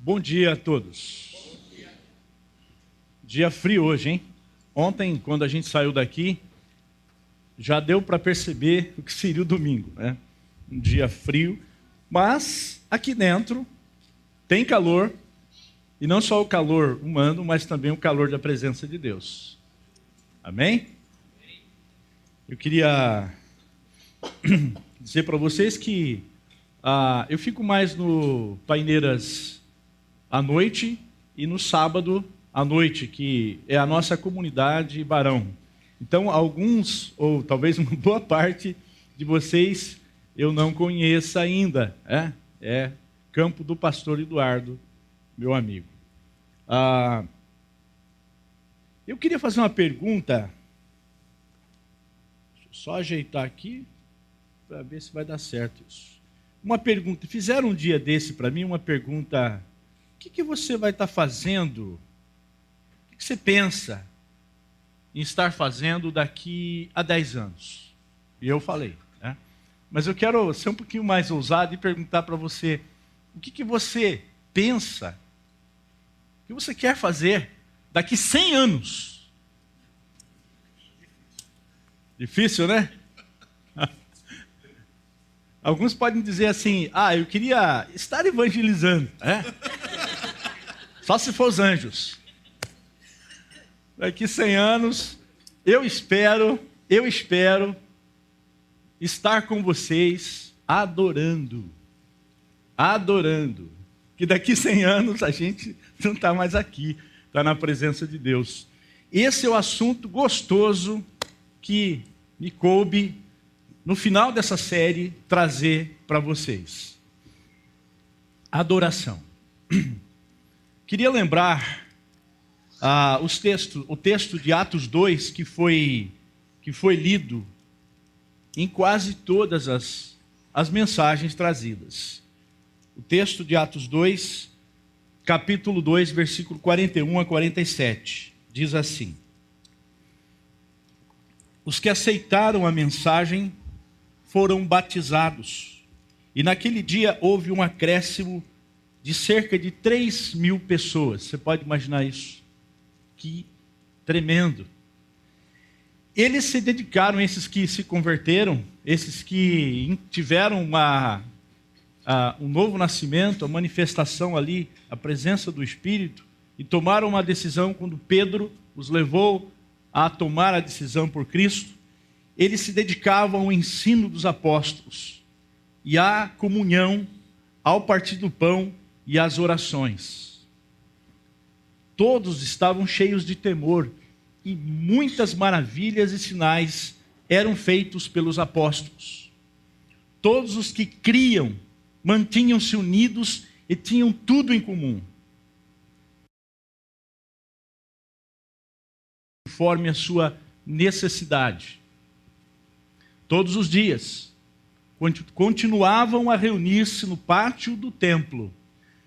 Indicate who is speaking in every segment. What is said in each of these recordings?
Speaker 1: Bom dia a todos. Dia frio hoje, hein? Ontem, quando a gente saiu daqui, já deu para perceber o que seria o domingo, né? Um dia frio, mas aqui dentro tem calor, e não só o calor humano, mas também o calor da presença de Deus. Amém? Eu queria dizer para vocês que eu fico mais no Paineiras à noite e no sábado à noite, que é a nossa comunidade Barão. Então, alguns, ou talvez uma boa parte de vocês, eu não conheço ainda. É Campo do Pastor Eduardo, meu amigo. Eu queria fazer uma pergunta. Deixa eu só ajeitar aqui para ver se vai dar certo isso. Uma pergunta. Fizeram um dia desse para mim uma pergunta. O que você vai estar fazendo? O que você pensa em estar fazendo daqui a 10 anos? E eu falei, né? Mas eu quero ser um pouquinho mais ousado e perguntar para você, o que você pensa, o que você quer fazer daqui 100 anos? Difícil, né? Alguns podem dizer assim, eu queria estar evangelizando, né? Só se for os anjos. Daqui 100 anos, eu espero estar com vocês adorando. Que daqui 100 anos a gente não está mais aqui, está na presença de Deus. Esse é o assunto gostoso que me coube, no final dessa série, trazer para vocês. Adoração. Queria lembrar o texto de Atos 2, que foi lido em quase todas as mensagens trazidas. O texto de Atos 2, capítulo 2, versículo 41 a 47, diz assim: Os que aceitaram a mensagem foram batizados, e naquele dia houve um acréscimo de cerca de 3.000 pessoas. Você pode imaginar isso? Que tremendo. Eles se dedicaram, esses que se converteram, esses que tiveram um novo nascimento, a manifestação ali, a presença do Espírito, e tomaram uma decisão quando Pedro os levou a tomar a decisão por Cristo. Eles se dedicavam ao ensino dos apóstolos e à comunhão, ao partir do pão e às orações. Todos estavam cheios de temor e muitas maravilhas e sinais eram feitos pelos apóstolos. Todos os que criam mantinham-se unidos e tinham tudo em comum, conforme a sua necessidade. Todos os dias continuavam a reunir-se no pátio do templo,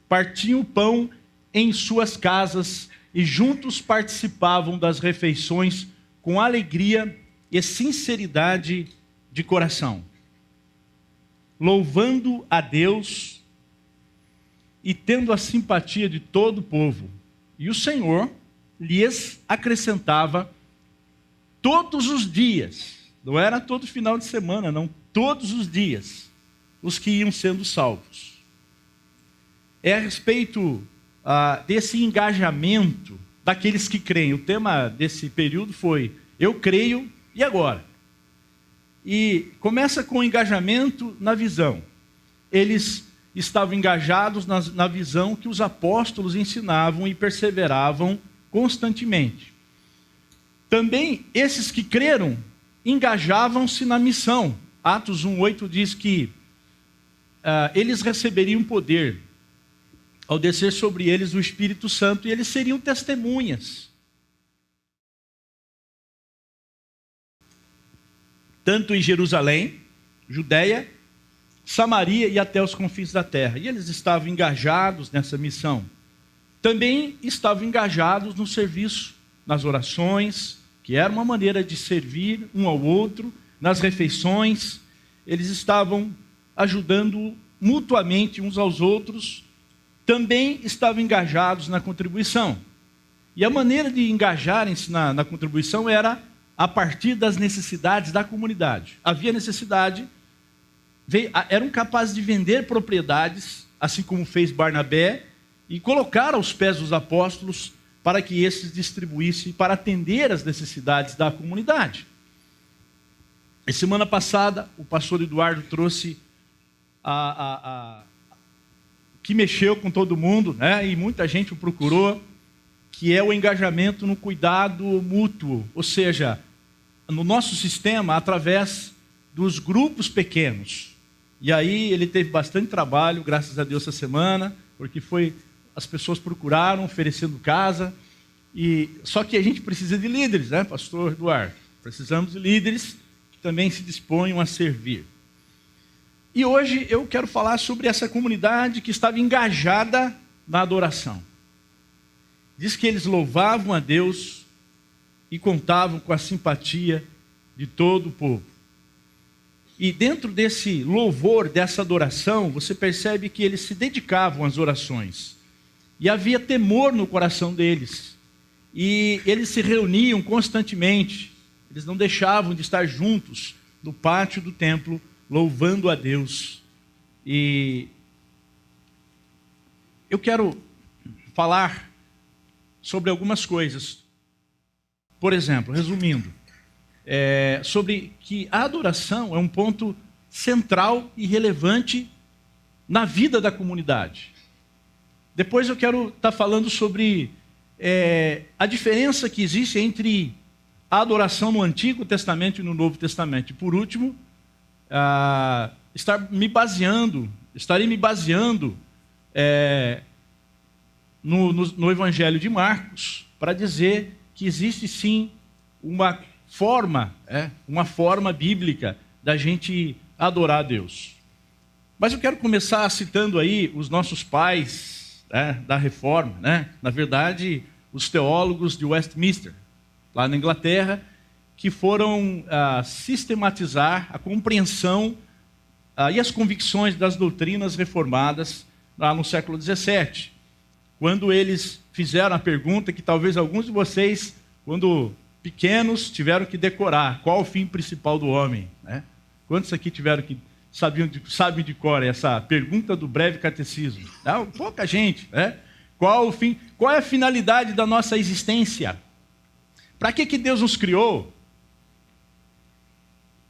Speaker 1: partiam o pão em suas casas e juntos participavam das refeições com alegria e sinceridade de coração, louvando a Deus e tendo a simpatia de todo o povo. E o Senhor lhes acrescentava todos os dias, não era todo final de semana, não, todos os dias, os que iam sendo salvos. É a respeito desse engajamento daqueles que creem. O tema desse período foi: eu creio, e agora? E começa com o engajamento na visão. Eles estavam engajados na visão que os apóstolos ensinavam e perseveravam constantemente. Também esses que creram engajavam-se na missão. Atos 1:8 diz que eles receberiam poder ao descer sobre eles o Espírito Santo, e eles seriam testemunhas, tanto em Jerusalém, Judeia, Samaria e até os confins da terra. E eles estavam engajados nessa missão. Também estavam engajados no serviço, nas orações, que era uma maneira de servir um ao outro, nas refeições. Eles estavam ajudando mutuamente uns aos outros também estavam engajados na contribuição. E a maneira de engajarem-se na contribuição era a partir das necessidades da comunidade. Havia necessidade, eram capazes de vender propriedades, assim como fez Barnabé, e colocar aos pés dos apóstolos para que esses distribuíssem para atender as necessidades da comunidade. E semana passada, o pastor Eduardo trouxe que mexeu com todo mundo, né? E muita gente o procurou, que é o engajamento no cuidado mútuo, ou seja, no nosso sistema, através dos grupos pequenos. E aí ele teve bastante trabalho, graças a Deus, essa semana, porque as pessoas procuraram, oferecendo casa, só que a gente precisa de líderes, né, pastor Eduardo? Precisamos de líderes que também se disponham a servir. E hoje eu quero falar sobre essa comunidade que estava engajada na adoração. Diz que eles louvavam a Deus e contavam com a simpatia de todo o povo. E dentro desse louvor, dessa adoração, você percebe que eles se dedicavam às orações. E havia temor no coração deles. E eles se reuniam constantemente. Eles não deixavam de estar juntos no pátio do templo, louvando a Deus. E eu quero falar sobre algumas coisas. Por exemplo, resumindo, sobre que a adoração é um ponto central e relevante na vida da comunidade. Depois eu quero estar falando sobre a diferença que existe entre a adoração no Antigo Testamento e no Novo Testamento. E por último, estarei me baseando no Evangelho de Marcos, para dizer que existe sim uma forma bíblica da gente adorar a Deus. Mas eu quero começar citando aí os nossos pais da Reforma, né? Na verdade, os teólogos de Westminster, lá na Inglaterra, que foram sistematizar a compreensão e as convicções das doutrinas reformadas lá no século XVII. Quando eles fizeram a pergunta que talvez alguns de vocês, quando pequenos, tiveram que decorar: qual o fim principal do homem? Né? Quantos aqui sabem de cor essa pergunta do breve catecismo? Não, pouca gente. Né? Qual o fim? Qual é a finalidade da nossa existência? Para que Deus nos criou?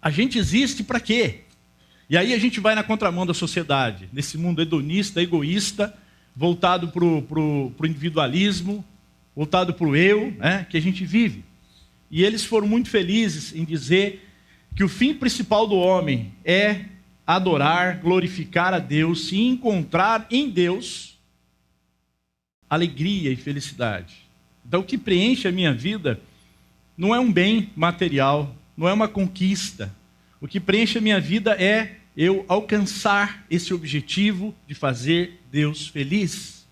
Speaker 1: A gente existe para quê? E aí a gente vai na contramão da sociedade, nesse mundo hedonista, egoísta, voltado para o individualismo, voltado para o eu, né, que a gente vive. E eles foram muito felizes em dizer que o fim principal do homem é adorar, glorificar a Deus e encontrar em Deus alegria e felicidade. Então, o que preenche a minha vida não é um bem material, não é uma conquista. O que preenche a minha vida é eu alcançar esse objetivo de fazer Deus feliz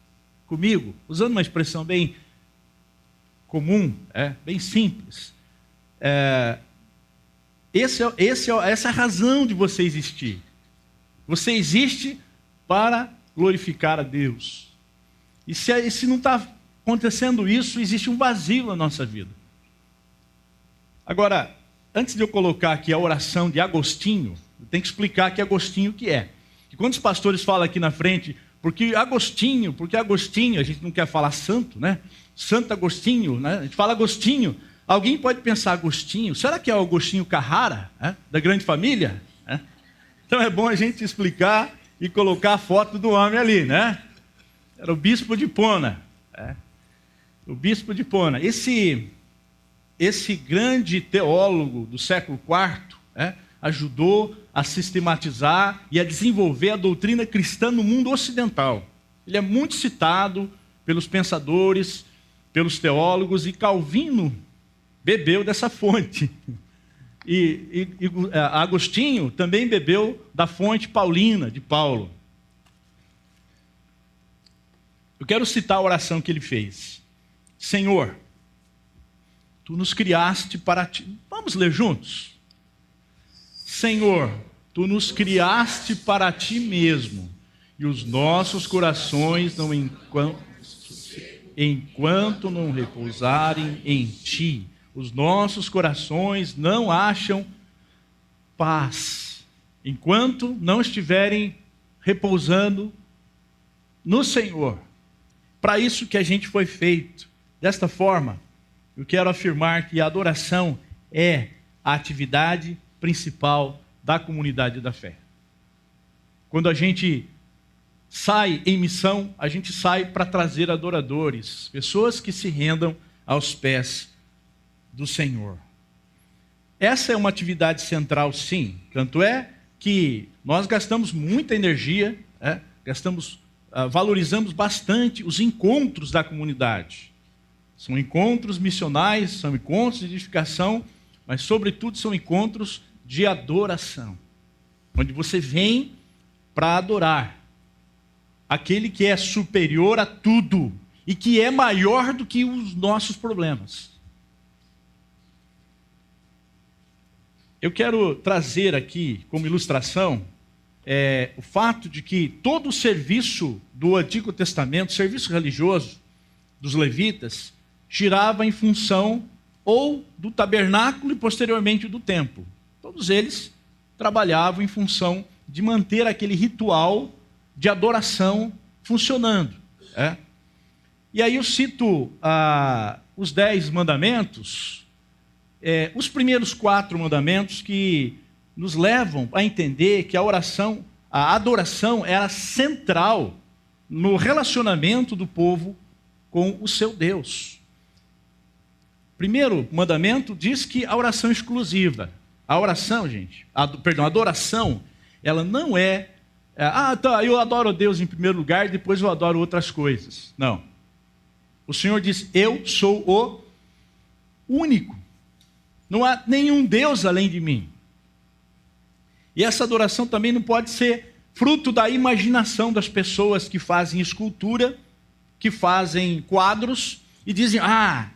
Speaker 1: comigo, usando uma expressão bem comum, bem simples. Essa é a razão de você existir. Você existe para glorificar a Deus. E se não está acontecendo isso, existe um vazio na nossa vida. Agora, antes de eu colocar aqui a oração de Agostinho, eu tenho que explicar que Agostinho o que é. E quando os pastores falam aqui na frente, porque Agostinho, a gente não quer falar santo, né? Santo Agostinho, né? A gente fala Agostinho. Alguém pode pensar Agostinho, será que é o Agostinho Carrara, da grande família? Então é bom a gente explicar e colocar a foto do homem ali, né? Era o bispo de Hipona. O bispo de Hipona. Esse grande teólogo do século IV ajudou a sistematizar e a desenvolver a doutrina cristã no mundo ocidental. Ele é muito citado pelos pensadores, pelos teólogos, e Calvino bebeu dessa fonte. E Agostinho também bebeu da fonte paulina, de Paulo. Eu quero citar a oração que ele fez. Senhor, Tu nos criaste para Ti. Vamos ler juntos? Senhor, Tu nos criaste para Ti mesmo, e os nossos corações não enquanto não repousarem em ti. Os nossos corações não acham paz enquanto não estiverem repousando no Senhor. Para isso que a gente foi feito. Desta forma, eu quero afirmar que a adoração é a atividade principal da comunidade da fé. Quando a gente sai em missão, a gente sai para trazer adoradores, pessoas que se rendam aos pés do Senhor. Essa é uma atividade central, sim. Tanto é que nós gastamos muita energia, valorizamos bastante os encontros da comunidade. São encontros missionais, são encontros de edificação, mas sobretudo são encontros de adoração, onde você vem para adorar aquele que é superior a tudo e que é maior do que os nossos problemas. Eu quero trazer aqui como ilustração o fato de que todo o serviço do Antigo Testamento, serviço religioso dos levitas, girava em função ou do tabernáculo e posteriormente do templo. Todos eles trabalhavam em função de manter aquele ritual de adoração funcionando. E aí eu cito os 10 mandamentos, os primeiros 4 mandamentos que nos levam a entender que a adoração era central no relacionamento do povo com o seu Deus. Primeiro mandamento diz que a oração é exclusiva. A oração, a adoração, ela não é, eu adoro a Deus em primeiro lugar e depois eu adoro outras coisas. Não. O Senhor diz, eu sou o único. Não há nenhum Deus além de mim. E essa adoração também não pode ser fruto da imaginação das pessoas que fazem escultura, que fazem quadros e dizem,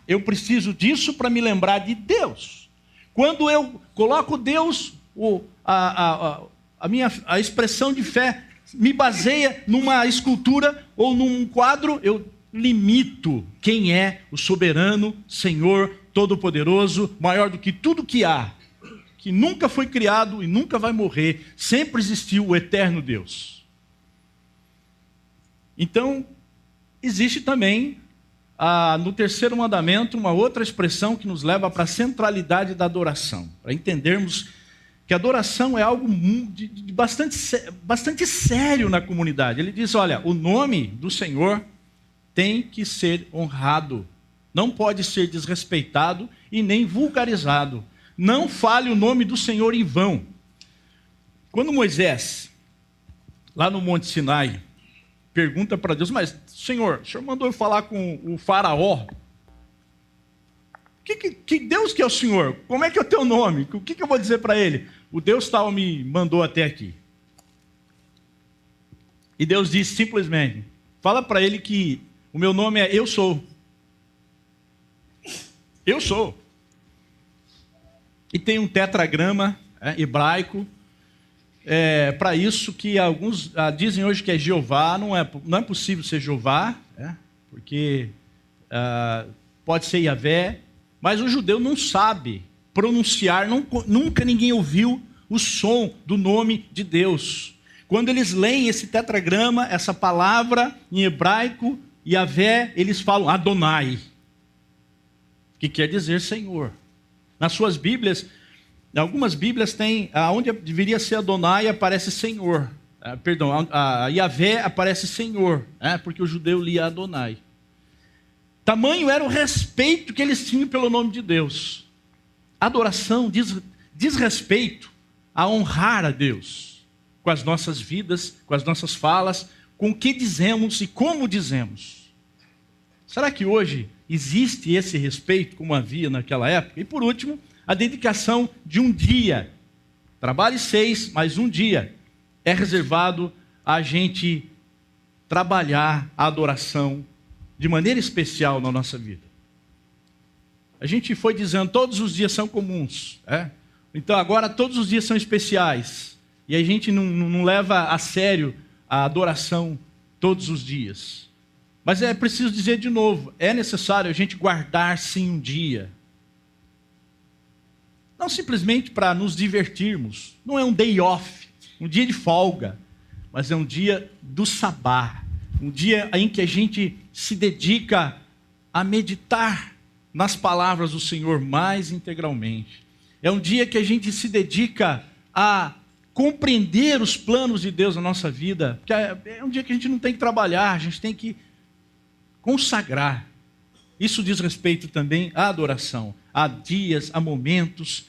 Speaker 1: eu preciso disso para me lembrar de Deus. Quando eu coloco Deus, a expressão de fé me baseia numa escultura ou num quadro, eu limito quem é o soberano Senhor Todo-Poderoso, maior do que tudo que há, que nunca foi criado e nunca vai morrer, sempre existiu o eterno Deus. Então, existe também, no terceiro mandamento, uma outra expressão que nos leva para a centralidade da adoração, para entendermos que a adoração é algo de bastante sério na comunidade. Ele diz, olha, o nome do Senhor tem que ser honrado, não pode ser desrespeitado e nem vulgarizado. Não fale o nome do Senhor em vão. Quando Moisés, lá no Monte Sinai, pergunta para Deus, mas Senhor, o Senhor mandou eu falar com o faraó. Que Deus que é o Senhor? Como é que é o teu nome? O que eu vou dizer para ele? O Deus tal me mandou até aqui. E Deus disse simplesmente, fala para ele que o meu nome é Eu Sou. Eu sou. E tem um tetragrama hebraico para isso, que alguns dizem hoje que é Jeová. Não é possível ser Jeová, porque pode ser Yahvé, mas o judeu não sabe pronunciar, nunca ninguém ouviu o som do nome de Deus. Quando eles leem esse tetragrama, essa palavra em hebraico, Yahvé, eles falam Adonai, que quer dizer Senhor. Nas suas Bíblias, algumas Bíblias têm, onde deveria ser Adonai, aparece Senhor. A Yahvé aparece Senhor, porque o judeu lia Adonai. Tamanho era o respeito que eles tinham pelo nome de Deus. Adoração diz respeito a honrar a Deus, com as nossas vidas, com as nossas falas, com o que dizemos e como dizemos. Será que hoje existe esse respeito como havia naquela época? E por último, a dedicação de um dia. Trabalhe 6, mas um dia é reservado a gente trabalhar a adoração de maneira especial na nossa vida. A gente foi dizendo, todos os dias são comuns. Então agora todos os dias são especiais. E a gente não leva a sério a adoração todos os dias. Mas é preciso dizer de novo, é necessário a gente guardar sim um dia. Não simplesmente para nos divertirmos, não é um day off, um dia de folga, mas é um dia do sabá, um dia em que a gente se dedica a meditar nas palavras do Senhor mais integralmente. É um dia que a gente se dedica a compreender os planos de Deus na nossa vida, porque é um dia que a gente não tem que trabalhar, a gente tem que consagrar. Isso diz respeito também à adoração, a dias, a momentos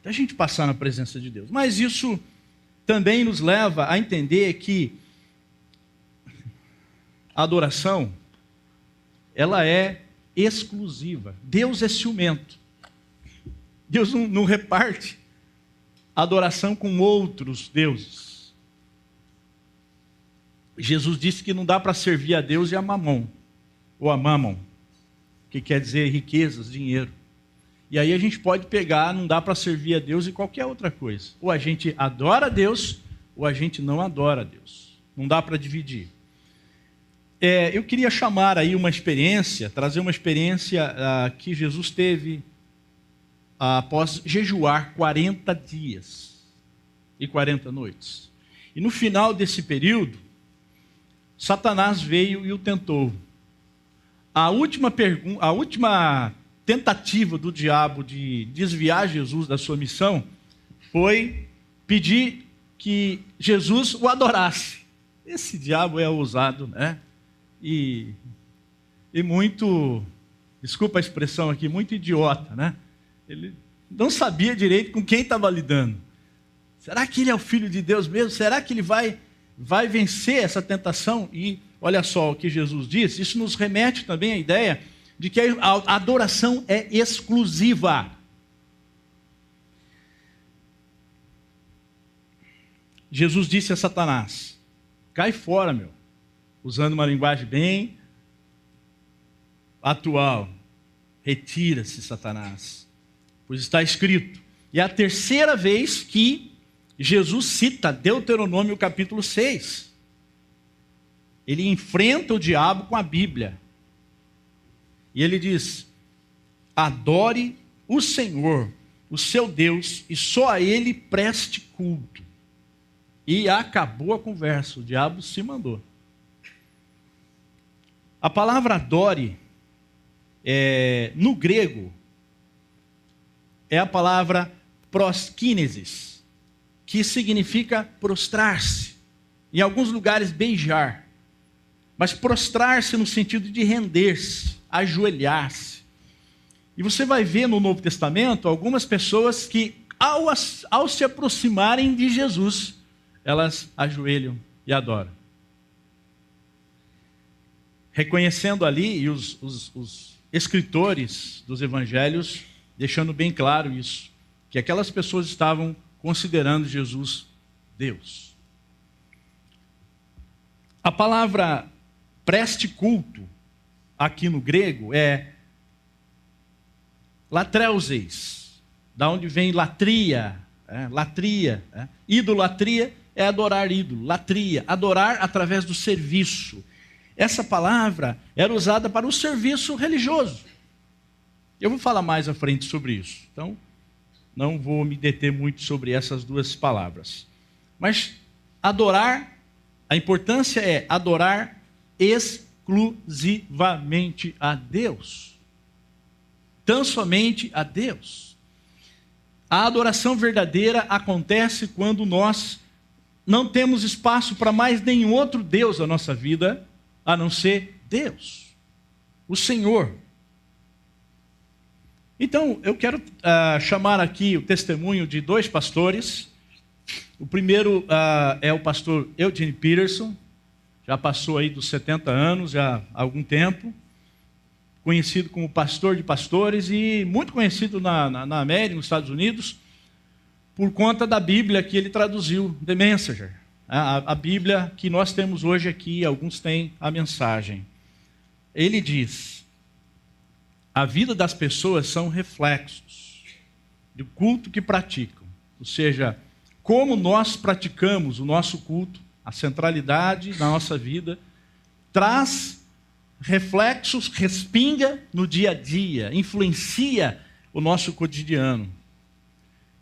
Speaker 1: da gente passar na presença de Deus. Mas isso também nos leva a entender que a adoração, ela é exclusiva. Deus é ciumento. Deus não reparte adoração com outros deuses. Jesus disse que não dá para servir a Deus e a Mamon, ou a Mammon, que quer dizer riquezas, dinheiro. E aí a gente pode pegar, não dá para servir a Deus e qualquer outra coisa. Ou a gente adora a Deus, ou a gente não adora a Deus. Não dá para dividir. Eu queria chamar aí uma experiência, trazer uma experiência que Jesus teve após jejuar 40 dias e 40 noites. E no final desse período, Satanás veio e o tentou. A última tentativa do diabo de desviar Jesus da sua missão foi pedir que Jesus o adorasse. Esse diabo é ousado, né? E muito, desculpa a expressão aqui, muito idiota, né? Ele não sabia direito com quem estava lidando. Será que ele é o Filho de Deus mesmo? Será que ele vai vencer essa tentação? E olha só o que Jesus disse. Isso nos remete também à ideia de que a adoração é exclusiva. Jesus disse a Satanás: cai fora, meu. Usando uma linguagem bem atual. Retira-se, Satanás. Pois está escrito. E é a terceira vez que Jesus cita Deuteronômio capítulo 6. Ele enfrenta o diabo com a Bíblia. E ele diz: adore o Senhor, o seu Deus, e só a Ele preste culto. E acabou a conversa, o diabo se mandou. A palavra adore, no grego, é a palavra proskinesis, que significa prostrar-se. Em alguns lugares, beijar. Mas prostrar-se no sentido de render-se, ajoelhar-se. E você vai ver no Novo Testamento algumas pessoas que, ao se aproximarem de Jesus, elas ajoelham e adoram. Reconhecendo ali, e os escritores dos evangelhos, deixando bem claro isso, que aquelas pessoas estavam considerando Jesus Deus. A palavra preste culto, aqui no grego, é latreuses, da onde vem latria, latria. Idolatria é adorar ídolo, latria, adorar através do serviço. Essa palavra era usada para o serviço religioso. Eu vou falar mais à frente sobre isso. Então, não vou me deter muito sobre essas duas palavras. Mas adorar, a importância é adorar exclusivamente a Deus. Tão somente a Deus. A adoração verdadeira acontece quando nós não temos espaço para mais nenhum outro Deus na nossa vida, a não ser Deus, o Senhor. Então, eu quero chamar aqui o testemunho de dois pastores. O primeiro é o pastor Eugene Peterson, já passou aí dos 70 anos, já há algum tempo, conhecido como pastor de pastores e muito conhecido na América, nos Estados Unidos, por conta da Bíblia que ele traduziu, The Messenger. A Bíblia que nós temos hoje aqui, alguns têm a mensagem. Ele diz: a vida das pessoas são reflexos do culto que praticam. Ou seja, como nós praticamos o nosso culto a centralidade da nossa vida, traz reflexos, respinga no dia a dia, influencia o nosso cotidiano.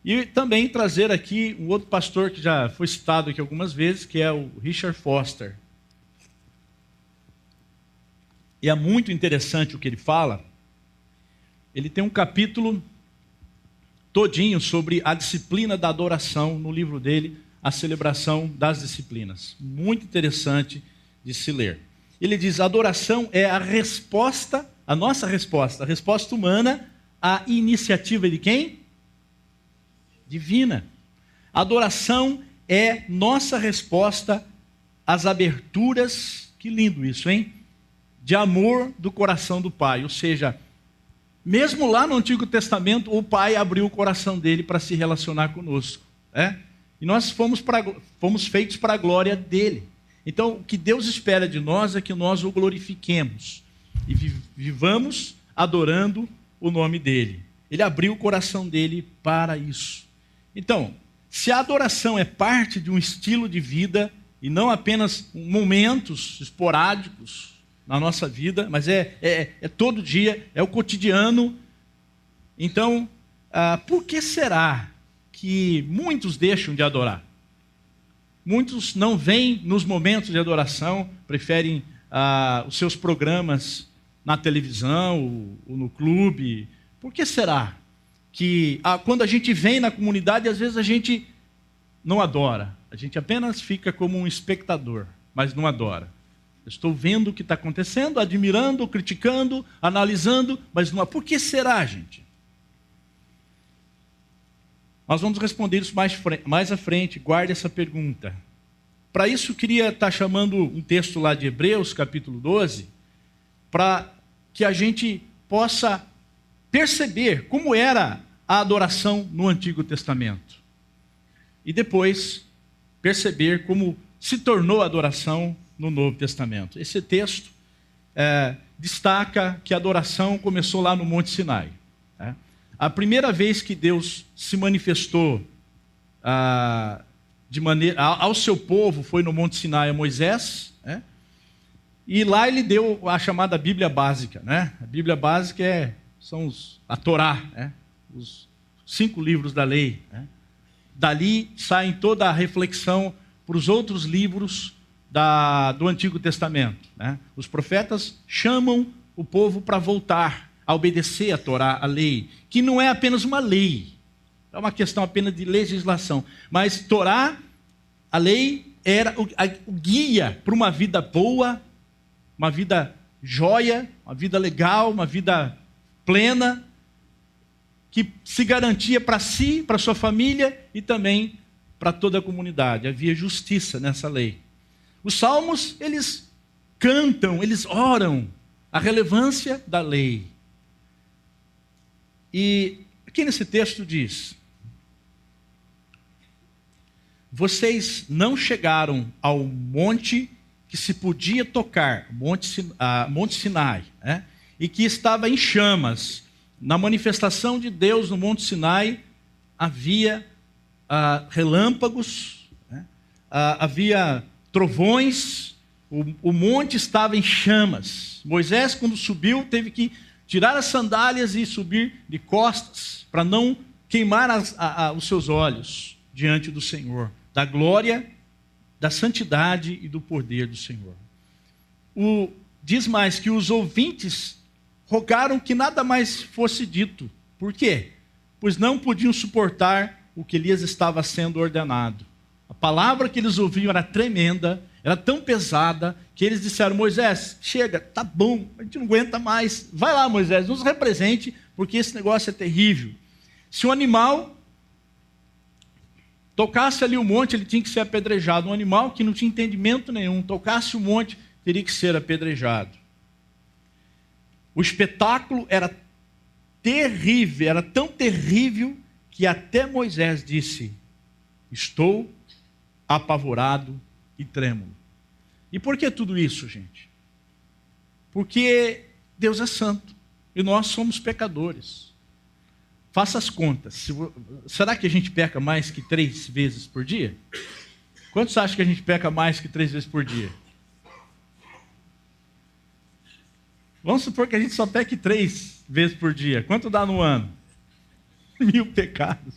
Speaker 1: E também trazer aqui um outro pastor que já foi citado aqui algumas vezes, que é o Richard Foster. E é muito interessante o que ele fala. Ele tem um capítulo todinho sobre a disciplina da adoração no livro dele, A Celebração das Disciplinas. Muito interessante de se ler. Ele diz: a adoração é a resposta, a nossa resposta, a resposta humana à iniciativa de quem? Divina. A adoração é nossa resposta às aberturas, que lindo isso, hein? De amor do coração do Pai. Ou seja, mesmo lá no Antigo Testamento, o Pai abriu o coração dele para se relacionar conosco. E nós fomos feitos para a glória dele. Então, o que Deus espera de nós é que nós o glorifiquemos e vivamos adorando o nome dele. Ele abriu o coração dele para isso. Então, se a adoração é parte de um estilo de vida e não apenas momentos esporádicos na nossa vida, mas é todo dia, é o cotidiano. Então, por que será que muitos deixam de adorar? Muitos não vêm nos momentos de adoração, preferem os seus programas na televisão ou no clube. Por que será que quando a gente vem na comunidade, às vezes a gente não adora? A gente apenas fica como um espectador, mas não adora. Estou vendo o que está acontecendo, admirando, criticando, analisando, mas não. Por que será, gente? Nós vamos responder isso mais à frente. Guarde essa pergunta. Para isso, eu queria estar chamando um texto lá de Hebreus, capítulo 12, para que a gente possa perceber como era a adoração no Antigo Testamento. E depois perceber como se tornou a adoração no Novo Testamento. Esse texto destaca que a adoração começou lá no Monte Sinai. A primeira vez que Deus se manifestou ao seu povo foi no Monte Sinai a Moisés, e lá ele deu a chamada Bíblia Básica. A Bíblia Básica são a Torá, os 5 livros da lei. Dali saem toda a reflexão para os outros livros do Antigo Testamento. Os profetas chamam o povo para voltar a obedecer a Torá, a lei, que não é apenas uma lei, é uma questão apenas de legislação, mas Torá, a lei, era o guia para uma vida boa, uma vida jóia, uma vida legal, uma vida plena, que se garantia para si, para sua família e também para toda a comunidade. Havia justiça nessa lei. Os salmos, eles cantam, eles oram a relevância da lei. E aqui nesse texto diz: vocês não chegaram ao monte que se podia tocar, Monte Sinai, e que estava em chamas. Na manifestação de Deus no Monte Sinai, havia relâmpagos, havia trovões, o monte estava em chamas. Moisés, quando subiu, teve que tirar as sandálias e subir de costas, para não queimar os seus olhos diante do Senhor, da glória, da santidade e do poder do Senhor. Diz mais que os ouvintes rogaram que nada mais fosse dito. Por quê? Pois não podiam suportar o que lhes estava sendo ordenado. A palavra que eles ouviam era tremenda, era tão pesada, que eles disseram: Moisés, chega, tá bom, a gente não aguenta mais. Vai lá, Moisés, nos represente, porque esse negócio é terrível. Se um animal tocasse ali o monte, ele tinha que ser apedrejado. Um animal que não tinha entendimento nenhum, tocasse o monte, teria que ser apedrejado. O espetáculo era terrível, era tão terrível que até Moisés disse: estou apavorado e trêmulo. E por que tudo isso, gente? Porque Deus é santo e nós somos pecadores. Faça as contas. Será que a gente peca mais que 3 vezes por dia? Quantos acham que a gente peca mais que 3 vezes por dia? Vamos supor que a gente só peque 3 vezes por dia. Quanto dá no ano? 1000 pecados.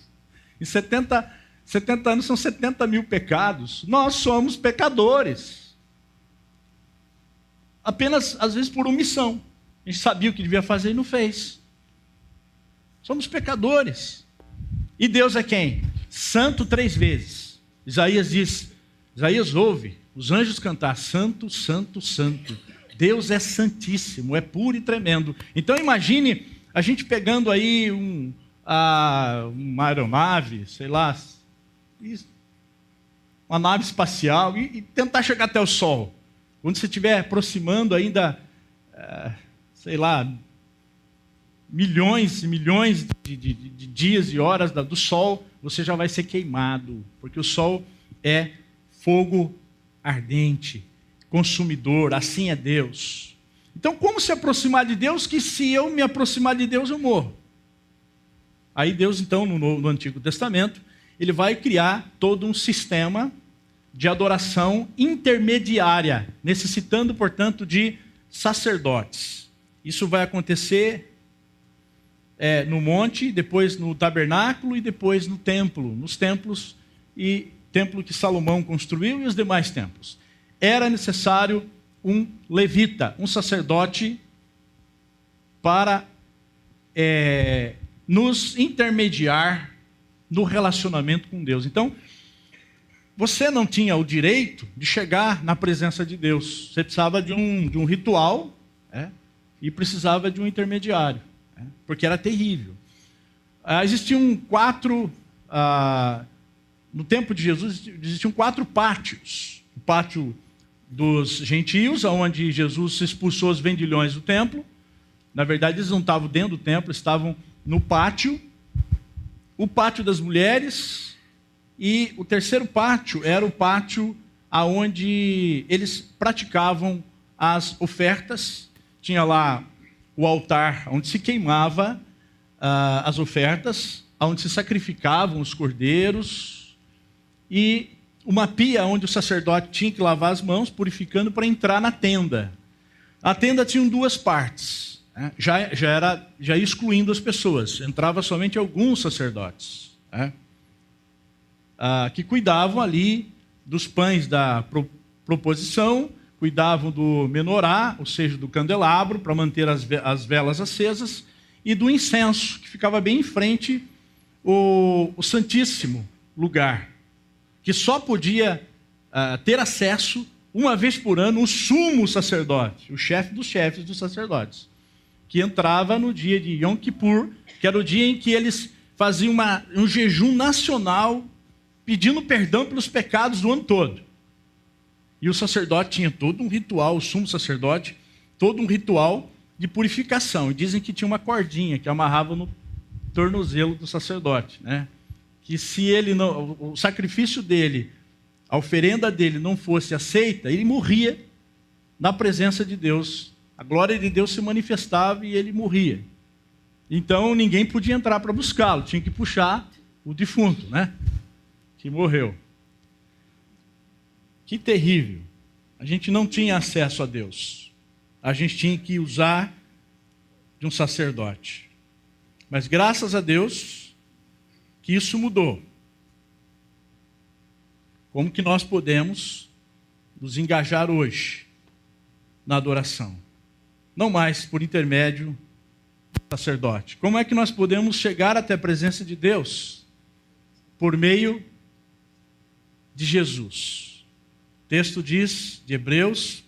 Speaker 1: Em 70 anos são 70 mil pecados. Nós somos pecadores. Apenas, às vezes, por omissão. A gente sabia o que devia fazer e não fez. Somos pecadores. E Deus é quem? Santo 3 vezes. Isaías ouve os anjos cantar: Santo, Santo, Santo. Deus é santíssimo, é puro e tremendo. Então imagine a gente pegando aí uma aeronave, sei lá, uma nave espacial e tentar chegar até o Sol. Quando você estiver aproximando ainda, sei lá, milhões e milhões de dias e horas do Sol, você já vai ser queimado, porque o Sol é fogo ardente, consumidor, assim é Deus. Então, como se aproximar de Deus, que se eu me aproximar de Deus, eu morro? Aí Deus, então, no Antigo Testamento, ele vai criar todo um sistema de adoração intermediária, necessitando, portanto, de sacerdotes. Isso vai acontecer no monte, depois no tabernáculo e depois no templo, nos templos, e templo que Salomão construiu e os demais templos. Era necessário um levita, um sacerdote, para nos intermediar no relacionamento com Deus. Então, você não tinha o direito de chegar na presença de Deus. Você precisava de um ritual, e precisava de um intermediário, porque era terrível. Existiam 4, no tempo de Jesus, existiam 4 pátios. O pátio dos gentios, onde Jesus expulsou os vendilhões do templo. Na verdade, eles não estavam dentro do templo, estavam no pátio. O pátio das mulheres. E o terceiro pátio era o pátio onde eles praticavam as ofertas. Tinha lá o altar onde se queimava as ofertas, onde se sacrificavam os cordeiros, e uma pia onde o sacerdote tinha que lavar as mãos, purificando, para entrar na tenda. A tenda tinha 2 partes, já excluindo as pessoas. Entrava somente alguns sacerdotes, que cuidavam ali dos pães da proposição, cuidavam do menorá, ou seja, do candelabro, para manter as velas acesas, e do incenso, que ficava bem em frente o santíssimo lugar, que só podia ter acesso uma vez por ano o sumo sacerdote, o chefe dos chefes dos sacerdotes, que entrava no dia de Yom Kippur, que era o dia em que eles faziam um jejum nacional, pedindo perdão pelos pecados do ano todo. E o sacerdote tinha todo um ritual, o sumo sacerdote, todo um ritual de purificação. E dizem que tinha uma cordinha que amarrava no tornozelo do sacerdote, que se ele não, o sacrifício dele, a oferenda dele não fosse aceita, ele morria na presença de Deus. A glória de Deus se manifestava e ele morria. Então ninguém podia entrar para buscá-lo, tinha que puxar o defunto, que morreu. Que terrível. A gente não tinha acesso a Deus. A gente tinha que usar de um sacerdote. Mas graças a Deus que isso mudou. Como que nós podemos nos engajar hoje na adoração? Não mais por intermédio do sacerdote. Como é que nós podemos chegar até a presença de Deus? Por meio de Jesus. O texto diz, de Hebreus,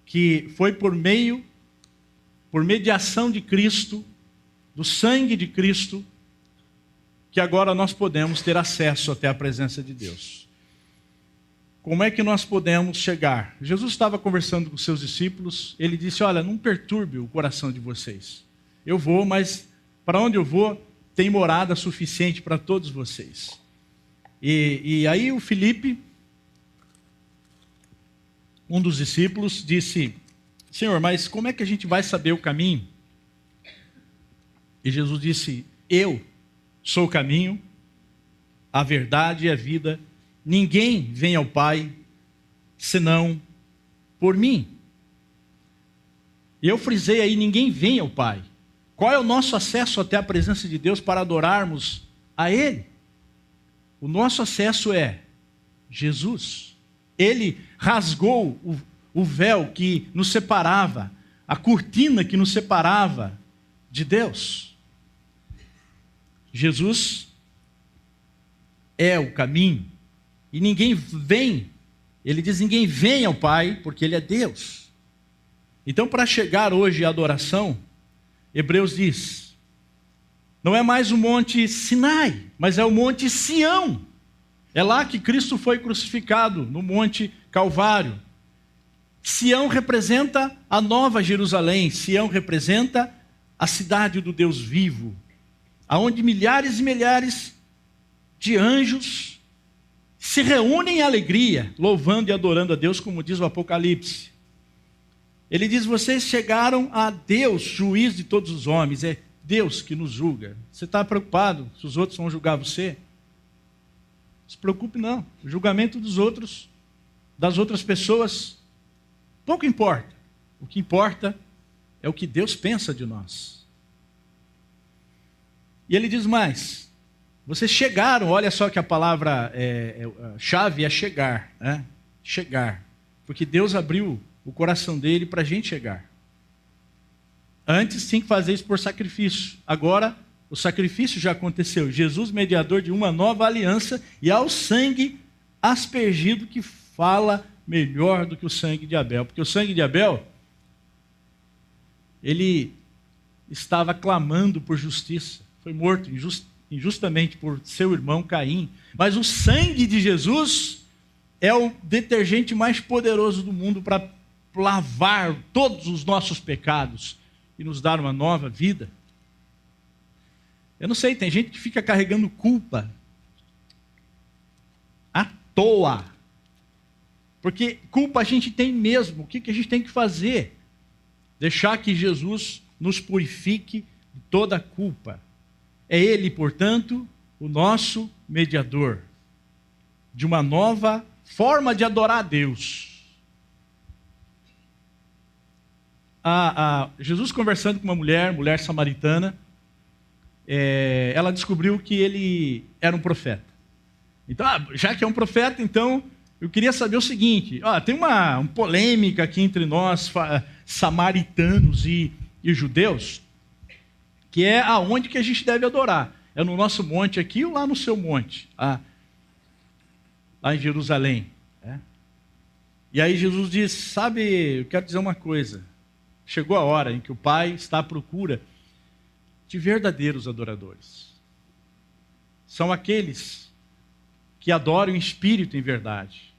Speaker 1: que foi por mediação de Cristo, do sangue de Cristo, que agora nós podemos ter acesso até a presença de Deus. Como é que nós podemos chegar? Jesus estava conversando com seus discípulos, ele disse: olha, não perturbe o coração de vocês. Eu vou, mas para onde eu vou, tem morada suficiente para todos vocês. E aí o Filipe, um dos discípulos, disse: Senhor, mas como é que a gente vai saber o caminho? E Jesus disse: eu sou o caminho, a verdade e a vida. Ninguém vem ao Pai senão por mim. E eu frisei aí, ninguém vem ao Pai. Qual é o nosso acesso até a presença de Deus para adorarmos a Ele? O nosso acesso é Jesus. Ele rasgou o véu que nos separava, a cortina que nos separava de Deus. Jesus é o caminho. E ninguém vem, ele diz, ninguém vem ao Pai, porque Ele é Deus. Então, para chegar hoje à adoração, Hebreus diz, não é mais o Monte Sinai, mas é o Monte Sião. É lá que Cristo foi crucificado, no Monte Calvário. Sião representa a Nova Jerusalém, Sião representa a cidade do Deus vivo, aonde milhares e milhares de anjos se reúnem em alegria, louvando e adorando a Deus, como diz o Apocalipse. Ele diz, vocês chegaram a Deus, juiz de todos os homens, é Deus que nos julga. Você está preocupado se os outros vão julgar você? Não se preocupe não, o julgamento dos outros, das outras pessoas, pouco importa. O que importa é o que Deus pensa de nós. E ele diz mais, vocês chegaram, olha só que a palavra chave é chegar, né? Chegar, porque Deus abriu o coração dele para a gente chegar. Antes tinha que fazer isso por sacrifício, agora o sacrifício já aconteceu, Jesus mediador de uma nova aliança, e ao sangue aspergido que fala melhor do que o sangue de Abel, porque o sangue de Abel, ele estava clamando por justiça, foi morto injustamente por seu irmão Caim, mas o sangue de Jesus é o detergente mais poderoso do mundo para lavar todos os nossos pecados e nos dar uma nova vida. Eu não sei, tem gente que fica carregando culpa à toa, porque culpa a gente tem mesmo. O que a gente tem que fazer? Deixar que Jesus nos purifique de toda a culpa. É Ele, portanto, o nosso mediador de uma nova forma de adorar a Deus. Jesus conversando com uma mulher samaritana, ela descobriu que ele era um profeta. Então, já que é um profeta, então eu queria saber o seguinte, tem uma polêmica aqui entre nós, samaritanos e judeus, que é aonde que a gente deve adorar. É no nosso monte aqui ou lá no seu monte? Lá em Jerusalém. E aí Jesus diz, sabe, eu quero dizer uma coisa. Chegou a hora em que o Pai está à procura de verdadeiros adoradores. São aqueles que adoram em espírito e em verdade.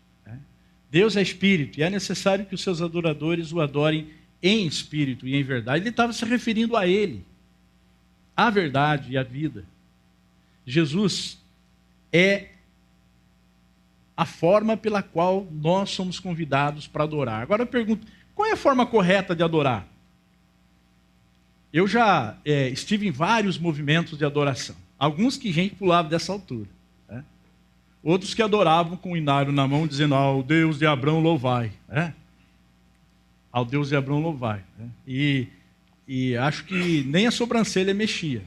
Speaker 1: Deus é espírito e é necessário que os seus adoradores o adorem em espírito e em verdade. Ele estava se referindo a Ele, a verdade e a vida. Jesus é a forma pela qual nós somos convidados para adorar. Agora eu pergunto, qual é a forma correta de adorar? Eu já estive em vários movimentos de adoração. Alguns que gente pulava dessa altura. Outros que adoravam com o inário na mão, dizendo, ao Deus de Abraão louvai. Ao Deus de Abraão louvai. E acho que nem a sobrancelha mexia.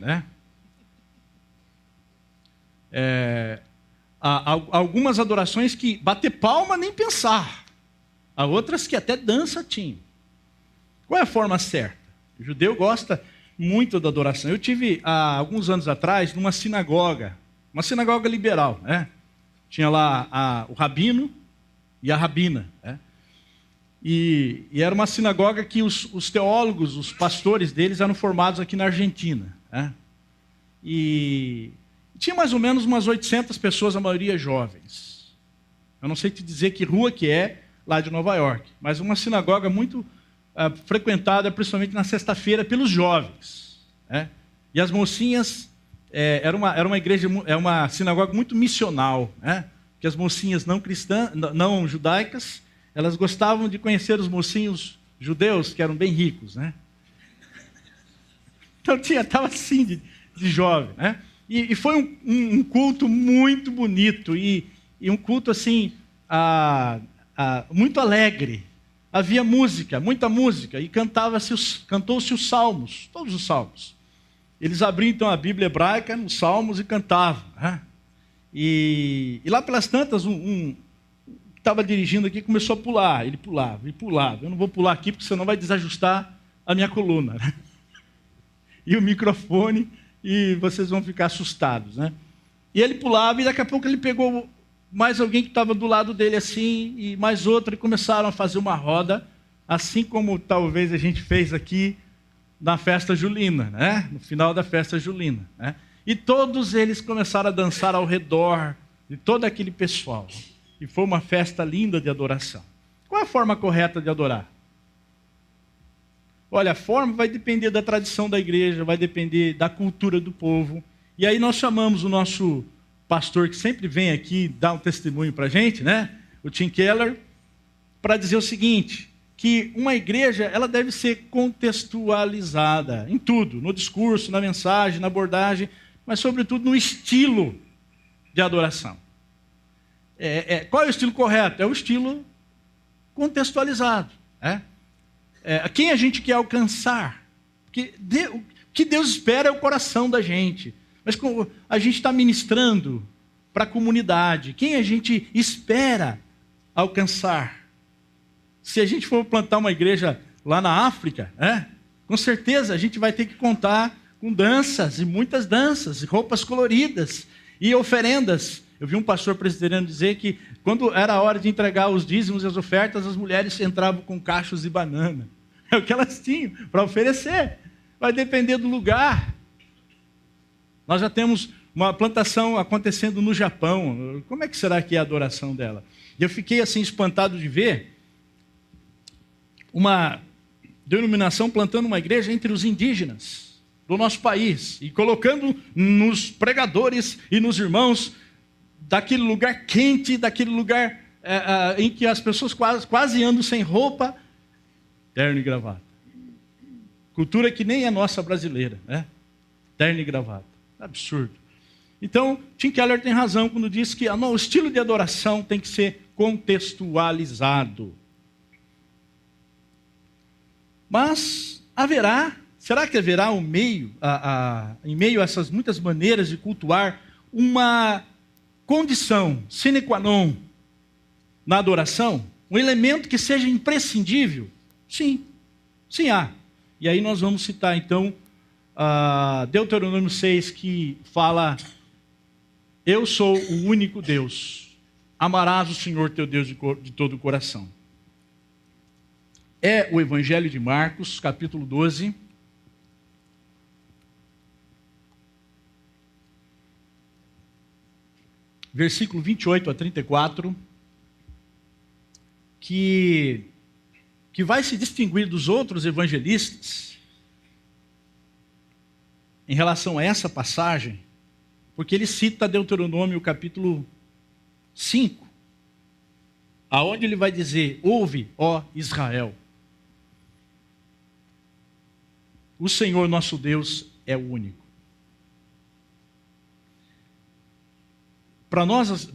Speaker 1: Há algumas adorações que bater palma nem pensar. Há outras que até dança tinham. Qual é a forma certa? O judeu gosta muito da adoração. Eu tive, há alguns anos atrás, numa sinagoga, uma sinagoga liberal. Tinha lá o rabino e a rabina. E era uma sinagoga que os teólogos, os pastores deles eram formados aqui na Argentina. E tinha mais ou menos umas 800 pessoas, a maioria jovens. Eu não sei te dizer que rua que é, lá de Nova York, mas uma sinagoga muito frequentada, principalmente na sexta-feira, pelos jovens. E as mocinhas, era uma igreja, uma sinagoga muito missional, porque as mocinhas não cristãs, não judaicas, elas gostavam de conhecer os mocinhos judeus, que eram bem ricos. Então estava assim de jovem. E foi um culto muito bonito e um culto assim muito alegre. Havia música, muita música, e cantou-se os salmos, todos os salmos. Eles abriam então a Bíblia hebraica nos salmos e cantavam. Né? E lá pelas tantas, que estava dirigindo aqui começou a pular. Ele pulava e pulava. Eu não vou pular aqui porque senão vai desajustar a minha coluna. Né? E o microfone, e vocês vão ficar assustados. Né? E ele pulava e daqui a pouco ele pegou mais alguém que estava do lado dele assim, e mais outro, e começaram a fazer uma roda, assim como talvez a gente fez aqui na festa julina, né? No final da festa julina. Né? E todos eles começaram a dançar ao redor de todo aquele pessoal. E foi uma festa linda de adoração. Qual é a forma correta de adorar? Olha, a forma vai depender da tradição da igreja, vai depender da cultura do povo. E aí nós chamamos o nosso pastor, que sempre vem aqui dar um testemunho para a gente, né? O Tim Keller, para dizer o seguinte, que uma igreja ela deve ser contextualizada em tudo, no discurso, na mensagem, na abordagem, mas sobretudo no estilo de adoração. Qual é o estilo correto? É o estilo contextualizado. Quem a gente quer alcançar? Porque o que Deus espera é o coração da gente. Mas como a gente está ministrando para a comunidade, quem a gente espera alcançar? Se a gente for plantar uma igreja lá na África, com certeza a gente vai ter que contar com danças, e muitas danças, e roupas coloridas, e oferendas. Eu vi um pastor presbiteriano dizer que quando era a hora de entregar os dízimos e as ofertas, as mulheres entravam com cachos e banana. É o que elas tinham para oferecer. Vai depender do lugar. Nós já temos uma plantação acontecendo no Japão. Como é que será que é a adoração dela? E eu fiquei assim espantado de ver uma denominação plantando uma igreja entre os indígenas do nosso país e colocando nos pregadores e nos irmãos daquele lugar quente, daquele lugar em que as pessoas quase andam sem roupa, terno e gravata. Cultura que nem é nossa brasileira, né? Terno e gravata. Absurdo. Então, Tim Keller tem razão quando diz que o estilo de adoração tem que ser contextualizado. Mas será que haverá em meio a essas muitas maneiras de cultuar, uma condição sine qua non na adoração? Um elemento que seja imprescindível? Sim há. E aí nós vamos citar então Deuteronômio 6, que fala: eu sou o único Deus, amarás o Senhor teu Deus de todo o coração. É o Evangelho de Marcos, capítulo 12, versículo 28 a 34, que vai se distinguir dos outros evangelistas em relação a essa passagem, porque ele cita Deuteronômio capítulo 5, aonde ele vai dizer: ouve, ó Israel, o Senhor nosso Deus é o único. Para nós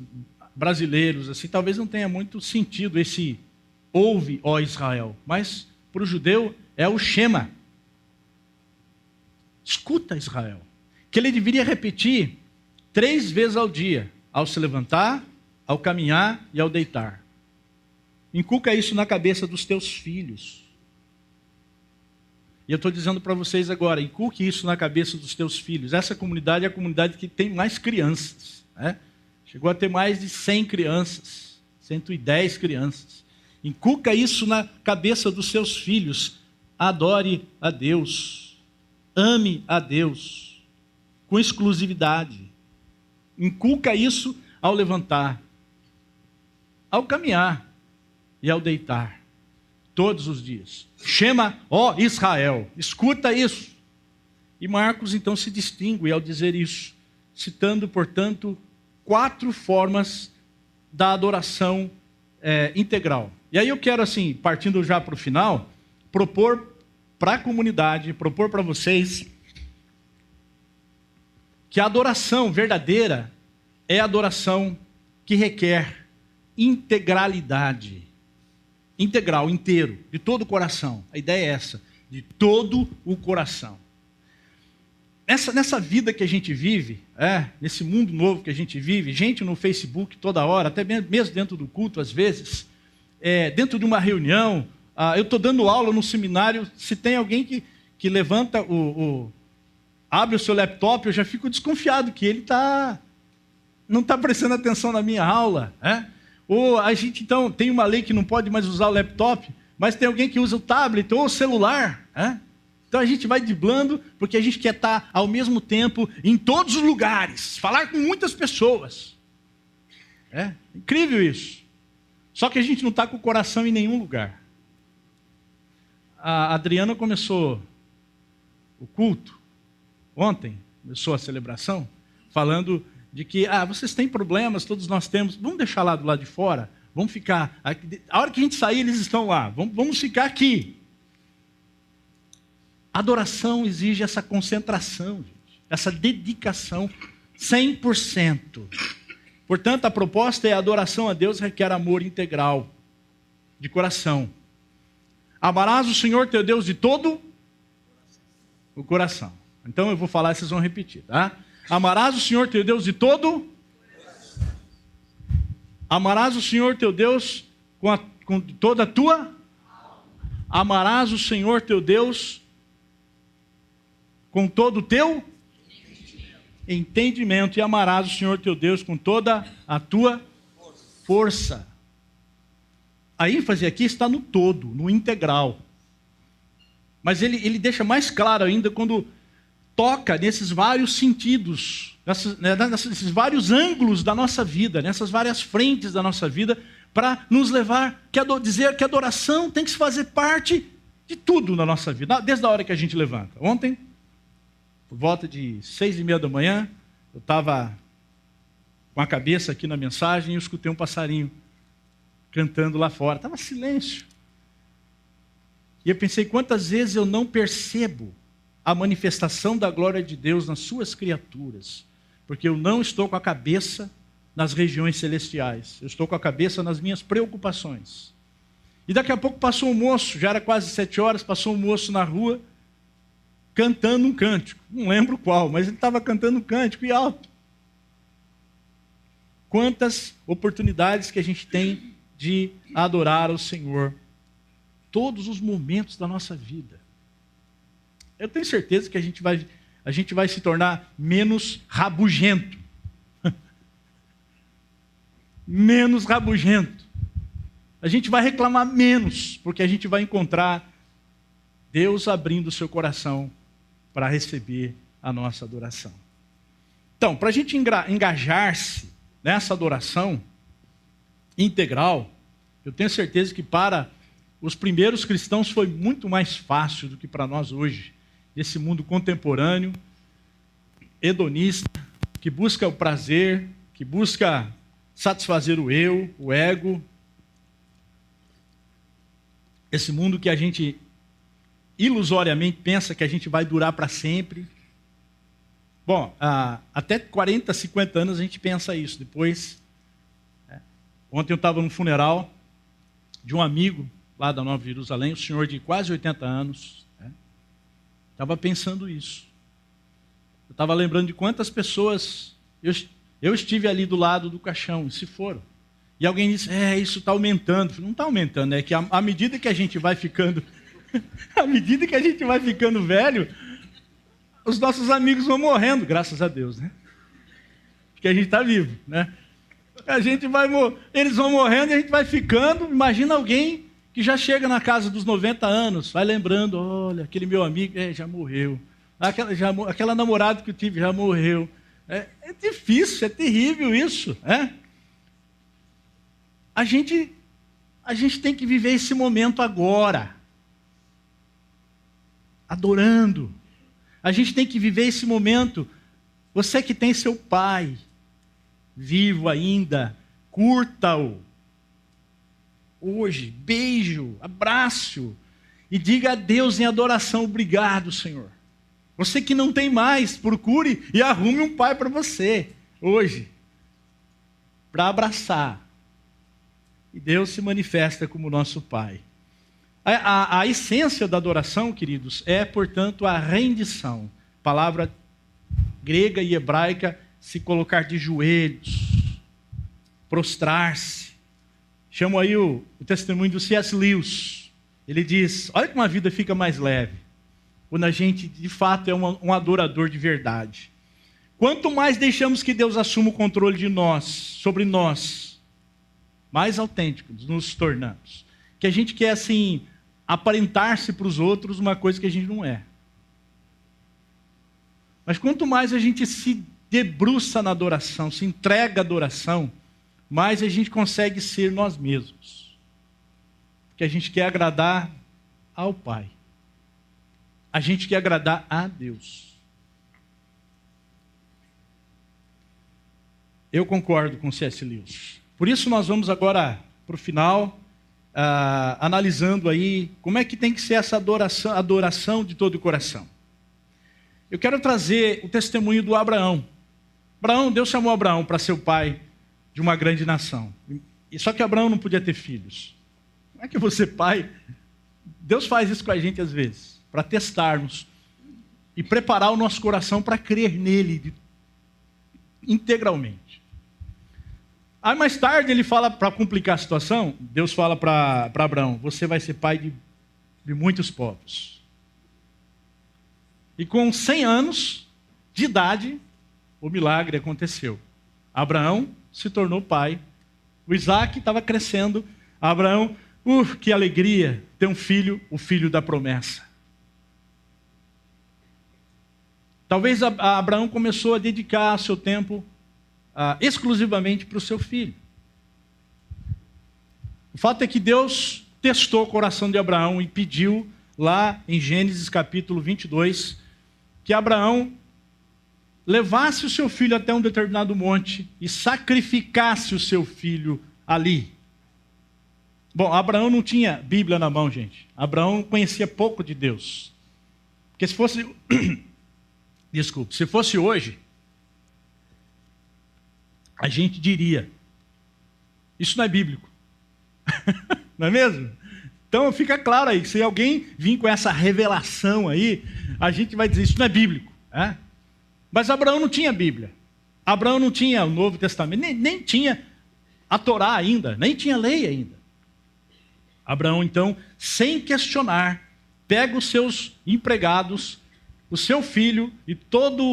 Speaker 1: brasileiros, assim, talvez não tenha muito sentido esse ouve, ó Israel, mas para o judeu é o Shema. Escuta, Israel, que ele deveria repetir 3 vezes ao dia, ao se levantar, ao caminhar e ao deitar. Inculca isso na cabeça dos teus filhos. E eu estou dizendo para vocês agora, inculque isso na cabeça dos teus filhos. Essa comunidade é a comunidade que tem mais crianças, né? Chegou a ter mais de 100 crianças, 110 crianças. Inculca isso na cabeça dos seus filhos. Adore a Deus. Ame a Deus com exclusividade. Inculca isso ao levantar, ao caminhar e ao deitar, todos os dias. Shema, ó Israel, escuta isso. E Marcos então se distingue ao dizer isso, citando, portanto, 4 formas da adoração integral. E aí eu quero, assim, partindo já para o final, propor para a comunidade, propor para vocês que a adoração verdadeira é a adoração que requer integralidade. Integral, inteiro, de todo o coração. A ideia é essa, de todo o coração. Nessa vida que a gente vive, nesse mundo novo que a gente vive, gente no Facebook toda hora, até mesmo dentro do culto às vezes, dentro de uma reunião, eu estou dando aula no seminário, se tem alguém que levanta, abre o seu laptop, eu já fico desconfiado que ele não está prestando atenção na minha aula. Ou a gente então tem uma lei que não pode mais usar o laptop, mas tem alguém que usa o tablet ou o celular. Então a gente vai driblando, porque a gente quer estar ao mesmo tempo em todos os lugares, falar com muitas pessoas. Incrível isso. Só que a gente não está com o coração em nenhum lugar. A Adriana começou o culto ontem, começou a celebração, falando de que vocês têm problemas, todos nós temos, vamos deixar lá do lado de fora, vamos ficar, a hora que a gente sair eles estão lá, vamos ficar aqui. A adoração exige essa concentração, gente, essa dedicação 100%. Portanto, a proposta é: a adoração a Deus requer amor integral, de coração. Amarás o Senhor teu Deus de todo o coração. Então eu vou falar e vocês vão repetir, tá? Amarás o Senhor teu Deus de todo. Amarás o Senhor teu Deus com toda a tua. Amarás o Senhor teu Deus com todo o teu entendimento, e amarás o Senhor teu Deus com toda a tua força. A ênfase aqui está no todo, no integral. Mas ele deixa mais claro ainda quando toca nesses vários sentidos, nesses vários ângulos da nossa vida, nessas várias frentes da nossa vida, para nos levar a dizer que a adoração tem que se fazer parte de tudo na nossa vida, desde a hora que a gente levanta. Ontem, por volta de 6:30 da manhã, eu estava com a cabeça aqui na mensagem e eu escutei um passarinho cantando lá fora. Estava silêncio. E eu pensei, quantas vezes eu não percebo a manifestação da glória de Deus nas suas criaturas, porque eu não estou com a cabeça nas regiões celestiais, eu estou com a cabeça nas minhas preocupações. E daqui a pouco passou um moço, já era quase 7 horas, passou um moço na rua, cantando um cântico, não lembro qual, mas ele estava cantando um cântico e alto. Quantas oportunidades que a gente tem de adorar ao Senhor, todos os momentos da nossa vida. Eu tenho certeza que a gente vai se tornar menos rabugento. Menos rabugento. A gente vai reclamar menos, porque a gente vai encontrar Deus abrindo o seu coração para receber a nossa adoração. Então, para a gente engajar-se nessa adoração integral, eu tenho certeza que para os primeiros cristãos foi muito mais fácil do que para nós hoje, nesse mundo contemporâneo, hedonista, que busca o prazer, que busca satisfazer o eu, o ego. Esse mundo que a gente ilusoriamente pensa que a gente vai durar para sempre. Bom, até 40, 50 anos a gente pensa isso. Depois, ontem eu estava num funeral de um amigo lá da Nova Jerusalém, um senhor de quase 80 anos. Estava pensando isso. Eu estava lembrando de quantas pessoas eu estive ali do lado do caixão e se foram. E alguém disse, isso está aumentando. Eu falei, não está aumentando, é que à medida que a gente vai ficando, à medida que a gente vai ficando velho, os nossos amigos vão morrendo, graças a Deus, né? Porque a gente está vivo, né? Eles vão morrendo e a gente vai ficando. Imagina alguém que já chega na casa dos 90 anos, vai lembrando, olha, aquele meu amigo já morreu. Aquela namorada que eu tive já morreu. É difícil, é terrível isso. A gente tem que viver esse momento agora. Adorando. A gente tem que viver esse momento. Você que tem seu pai vivo ainda, curta-o. Hoje, beijo, abraço. E diga a Deus em adoração, obrigado, Senhor. Você que não tem mais, procure e arrume um pai para você, hoje, para abraçar. E Deus se manifesta como nosso Pai. A essência da adoração, queridos, é, portanto, a rendição. Palavra grega e hebraica, se colocar de joelhos, prostrar-se. Chamo aí o testemunho do C.S. Lewis. Ele diz, olha como a vida fica mais leve, quando a gente, de fato, é um adorador de verdade. Quanto mais deixamos que Deus assuma o controle de nós, sobre nós, mais autênticos nos tornamos. Que a gente quer, assim, aparentar-se para os outros uma coisa que a gente não é. Mas quanto mais a gente se debruça na adoração, se entrega à adoração, mais a gente consegue ser nós mesmos. Porque a gente quer agradar ao Pai. A gente quer agradar a Deus. Eu concordo com C.S. Lewis. Por isso nós vamos agora para o final, analisando aí como é que tem que ser essa adoração de todo o coração. Eu quero trazer o testemunho do Abraão. Deus chamou Abraão para ser o pai de uma grande nação. Só que Abraão não podia ter filhos. Como é que você, pai? Deus faz isso com a gente às vezes, para testarmos e preparar o nosso coração para crer nele integralmente. Aí mais tarde ele fala, para complicar a situação, Deus fala para Abraão, você vai ser pai de muitos povos. E com 100 anos de idade, o milagre aconteceu. Abraão se tornou pai. O Isaac estava crescendo. Abraão, que alegria ter um filho, o filho da promessa. Talvez Abraão começou a dedicar seu tempo exclusivamente para o seu filho. O fato é que Deus testou o coração de Abraão e pediu lá em Gênesis capítulo 22 que Abraão levasse o seu filho até um determinado monte e sacrificasse o seu filho ali. Bom, Abraão não tinha Bíblia na mão, gente. Abraão conhecia pouco de Deus. Porque se fosse se fosse hoje, a gente diria, isso não é bíblico. Não é mesmo? Então fica claro aí, se alguém vir com essa revelação aí, a gente vai dizer, isso não é bíblico. Mas Abraão não tinha Bíblia. Abraão não tinha o Novo Testamento, nem tinha a Torá ainda, nem tinha lei ainda. Abraão, então, sem questionar, pega os seus empregados, o seu filho e todos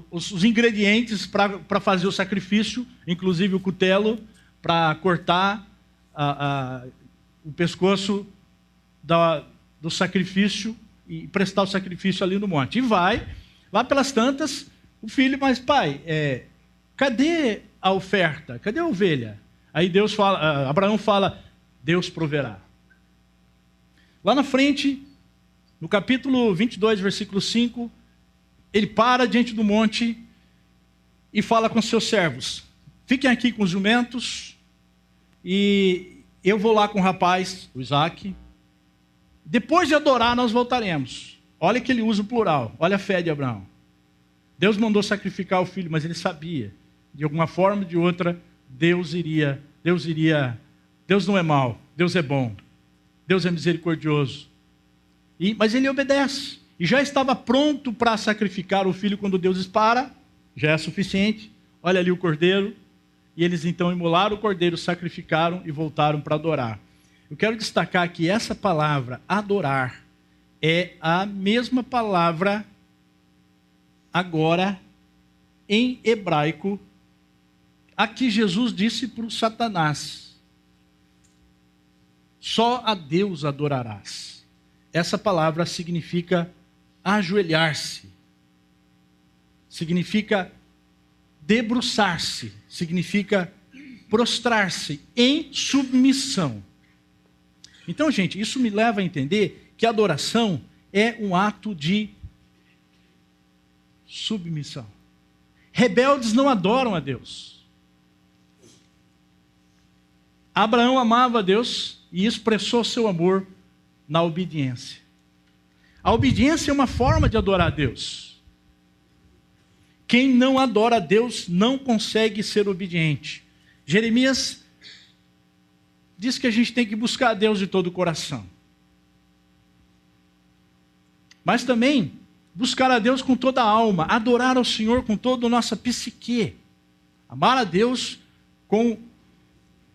Speaker 1: os ingredientes para fazer o sacrifício, inclusive o cutelo, para cortar o pescoço do sacrifício e prestar o sacrifício ali no monte. E vai, lá pelas tantas, o filho, mas pai, cadê a oferta? Cadê a ovelha? Aí Abraão fala, Deus proverá. Lá na frente, no capítulo 22, versículo 5, ele para diante do monte e fala com seus servos, fiquem aqui com os jumentos e eu vou lá com o rapaz, o Isaac. Depois de adorar, nós voltaremos. Olha que ele usa o plural, olha a fé de Abraão. Deus mandou sacrificar o filho, mas ele sabia, de alguma forma ou de outra, Deus não é mau, Deus é bom, Deus é misericordioso. Mas ele obedece. E já estava pronto para sacrificar o filho quando Deus dispara. Já é suficiente. Olha ali o cordeiro. E eles então imolaram o cordeiro, sacrificaram e voltaram para adorar. Eu quero destacar que essa palavra, adorar, é a mesma palavra agora em hebraico a que Jesus disse para o Satanás. Só a Deus adorarás. Essa palavra significa ajoelhar-se, significa debruçar-se, significa prostrar-se em submissão. Então, gente, isso me leva a entender que a adoração é um ato de submissão. Rebeldes não adoram a Deus. Abraão amava a Deus e expressou seu amor na obediência. A obediência é uma forma de adorar a Deus. Quem não adora a Deus não consegue ser obediente. Jeremias diz que a gente tem que buscar a Deus de todo o coração. Mas também buscar a Deus com toda a alma, adorar ao Senhor com toda a nossa psique. Amar a Deus com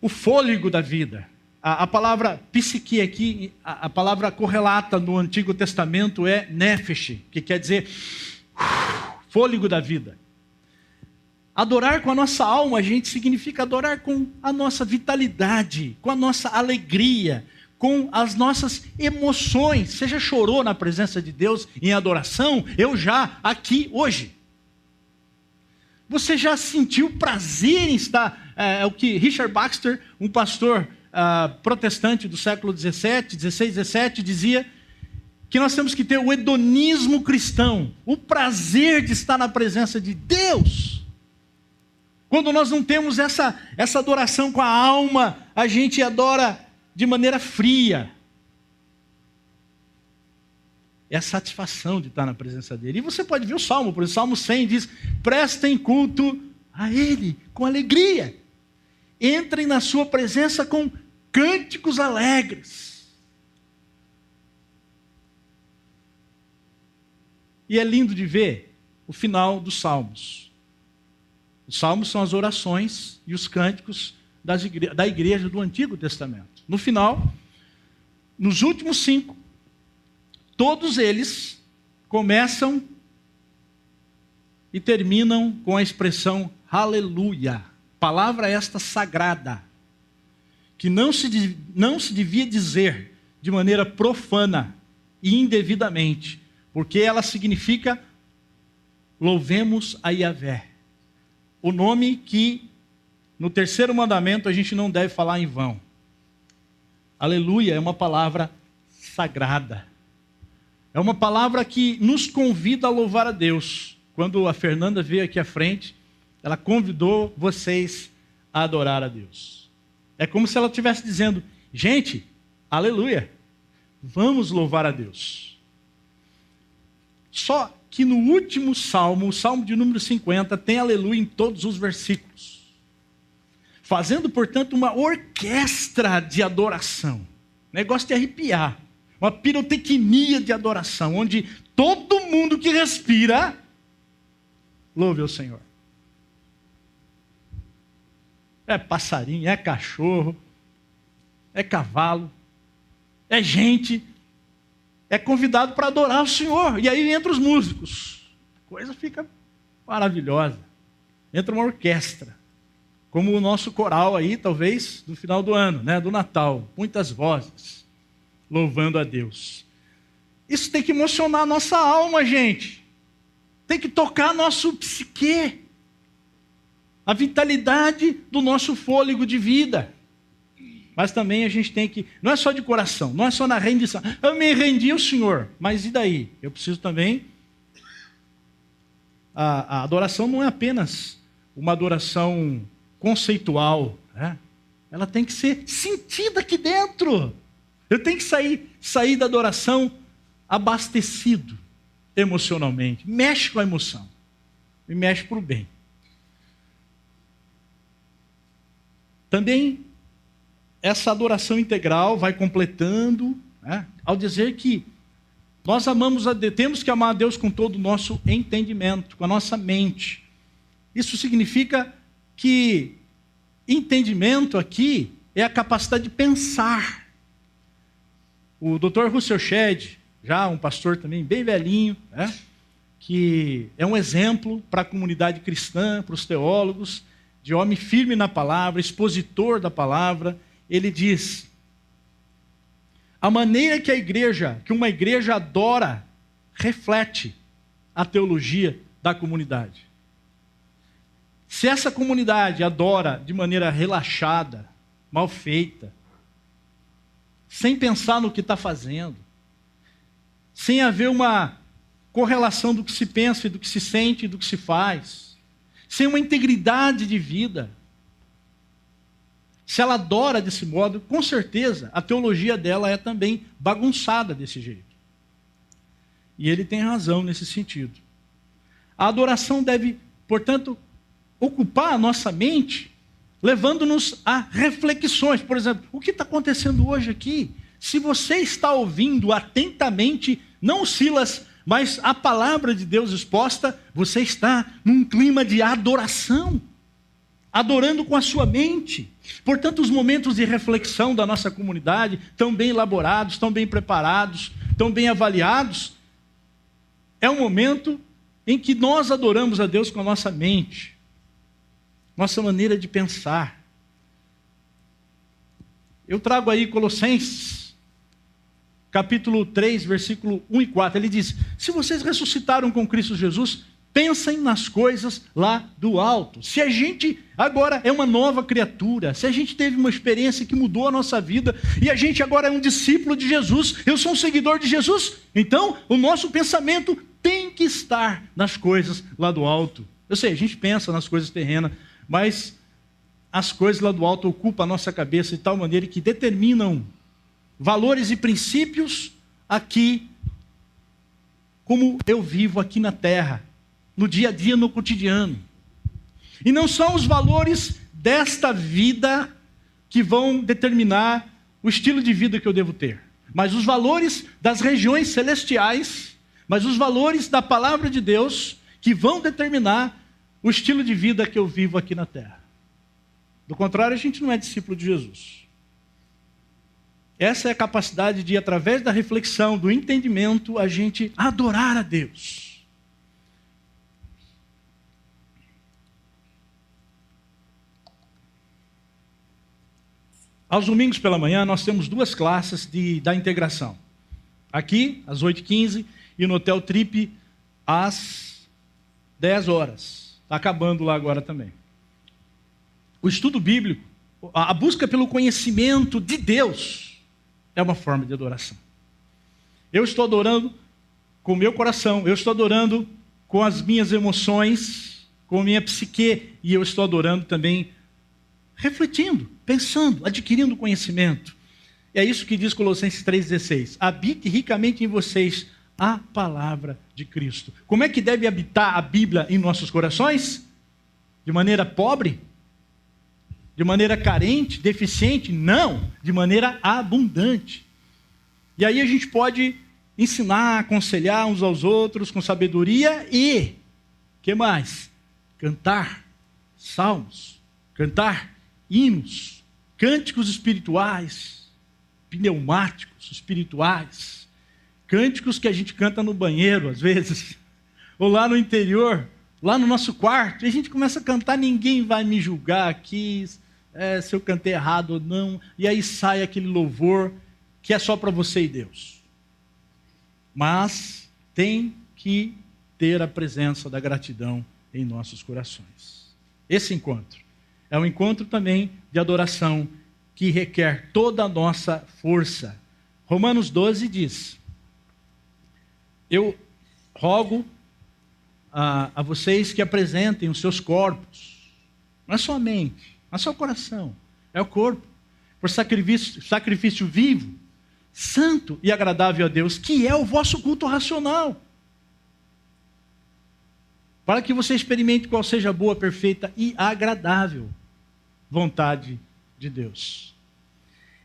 Speaker 1: o fôlego da vida. A palavra psique aqui, a palavra correlata no Antigo Testamento é nefesh, que quer dizer fôlego da vida. Adorar com a nossa alma, gente, significa adorar com a nossa vitalidade, com a nossa alegria, com as nossas emoções. Você já chorou na presença de Deus em adoração? Eu já, aqui, hoje. Você já sentiu prazer em estar... É o que Richard Baxter, um pastor protestante do século XVI, 17, dizia que nós temos que ter o hedonismo cristão, o prazer de estar na presença de Deus. Quando nós não temos essa adoração com a alma, a gente adora de maneira fria. É a satisfação de estar na presença dele. E você pode ver o Salmo, por exemplo, Salmo 100 diz: prestem culto a ele com alegria. Entrem na sua presença com cânticos alegres. E é lindo de ver o final dos Salmos. Os Salmos são as orações e os cânticos da igreja do Antigo Testamento. No final, nos últimos 5, todos eles começam e terminam com a expressão aleluia. Palavra esta sagrada, que não se devia dizer de maneira profana e indevidamente, porque ela significa louvemos a Yahvé. O nome que no terceiro mandamento a gente não deve falar em vão. Aleluia é uma palavra sagrada. É uma palavra que nos convida a louvar a Deus. Quando a Fernanda veio aqui à frente, ela convidou vocês a adorar a Deus. É como se ela estivesse dizendo: gente, aleluia, vamos louvar a Deus. Só que no último salmo, o salmo de número 50, tem aleluia em todos os versículos. Fazendo, portanto, uma orquestra de adoração. Negócio de arrepiar. Uma pirotecnia de adoração, onde todo mundo que respira louve ao Senhor. É passarinho, é cachorro, é cavalo, é gente, é convidado para adorar o Senhor. E aí entra os músicos. A coisa fica maravilhosa. Entra uma orquestra. Como o nosso coral aí, talvez, do final do ano, né, do Natal. Muitas vozes, louvando a Deus. Isso tem que emocionar a nossa alma, gente. Tem que tocar nosso psique. A vitalidade do nosso fôlego de vida. Mas também a gente tem que... Não é só de coração, não é só na rendição. Eu me rendi ao Senhor, mas e daí? Eu preciso também... A adoração não é apenas uma adoração conceitual, né? Ela tem que ser sentida aqui dentro. Eu tenho que sair da adoração abastecido emocionalmente. Mexe com a emoção. E mexe para o bem. Também essa adoração integral vai completando, né, ao dizer que nós amamos a Deus, temos que amar a Deus com todo o nosso entendimento, com a nossa mente. Isso significa que entendimento aqui é a capacidade de pensar. O Dr. Russell Shedd, já um pastor também bem velhinho, né, que é um exemplo para a comunidade cristã, para os teólogos, de homem firme na palavra, expositor da palavra, ele diz: a maneira que uma igreja adora, reflete a teologia da comunidade. Se essa comunidade adora de maneira relaxada, mal feita, sem pensar no que está fazendo, sem haver uma correlação do que se pensa e do que se sente e do que se faz, sem uma integridade de vida, se ela adora desse modo, com certeza a teologia dela é também bagunçada desse jeito. E ele tem razão nesse sentido. A adoração deve, portanto, ocupar a nossa mente, levando-nos a reflexões. Por exemplo, o que está acontecendo hoje aqui? Se você está ouvindo atentamente, não Silas, mas a palavra de Deus exposta, você está num clima de adoração, adorando com a sua mente. Portanto, os momentos de reflexão da nossa comunidade, tão bem elaborados, tão bem preparados, tão bem avaliados, é um momento em que nós adoramos a Deus com a nossa mente, nossa maneira de pensar. Eu trago aí Colossenses, capítulo 3, versículo 1 e 4. Ele diz: se vocês ressuscitaram com Cristo Jesus, pensem nas coisas lá do alto. Se a gente agora é uma nova criatura, se a gente teve uma experiência que mudou a nossa vida, e a gente agora é um discípulo de Jesus, eu sou um seguidor de Jesus, então o nosso pensamento tem que estar nas coisas lá do alto. Eu sei, a gente pensa nas coisas terrenas, mas as coisas lá do alto ocupam a nossa cabeça de tal maneira que determinam valores e princípios aqui, como eu vivo aqui na terra, no dia a dia, no cotidiano. E não são os valores desta vida que vão determinar o estilo de vida que eu devo ter, mas os valores das regiões celestiais, mas os valores da palavra de Deus que vão determinar o estilo de vida que eu vivo aqui na terra. Do contrário, a gente não é discípulo de Jesus. Essa é a capacidade de, através da reflexão, do entendimento, a gente adorar a Deus. Aos domingos pela manhã, nós temos duas classes da integração. Aqui, às 8h15, e no Hotel Trip, às 10 horas. Está acabando lá agora também. O estudo bíblico, a busca pelo conhecimento de Deus, é uma forma de adoração. Eu estou adorando com o meu coração, eu estou adorando com as minhas emoções, com a minha psique, e eu estou adorando também refletindo, pensando, adquirindo conhecimento. É isso que diz Colossenses 3,16. Habite ricamente em vocês a palavra de Cristo. Como é que deve habitar a Bíblia em nossos corações? De maneira pobre? De maneira carente, deficiente? Não, de maneira abundante. E aí a gente pode ensinar, aconselhar uns aos outros com sabedoria e, que mais? Cantar salmos, cantar hinos, cânticos espirituais, pneumáticos espirituais, cânticos que a gente canta no banheiro às vezes, ou lá no interior, lá no nosso quarto, e a gente começa a cantar, ninguém vai me julgar aqui, se eu cantei errado ou não, e aí sai aquele louvor que é só para você e Deus. Mas tem que ter a presença da gratidão em nossos corações. Esse encontro é um encontro também de adoração que requer toda a nossa força. Romanos 12 diz: eu rogo a vocês que apresentem os seus corpos, não é só a mente, não é só o coração, é o corpo, por sacrifício vivo, santo e agradável a Deus, que é o vosso culto racional. Para que você experimente qual seja a boa, perfeita e agradável vontade de Deus.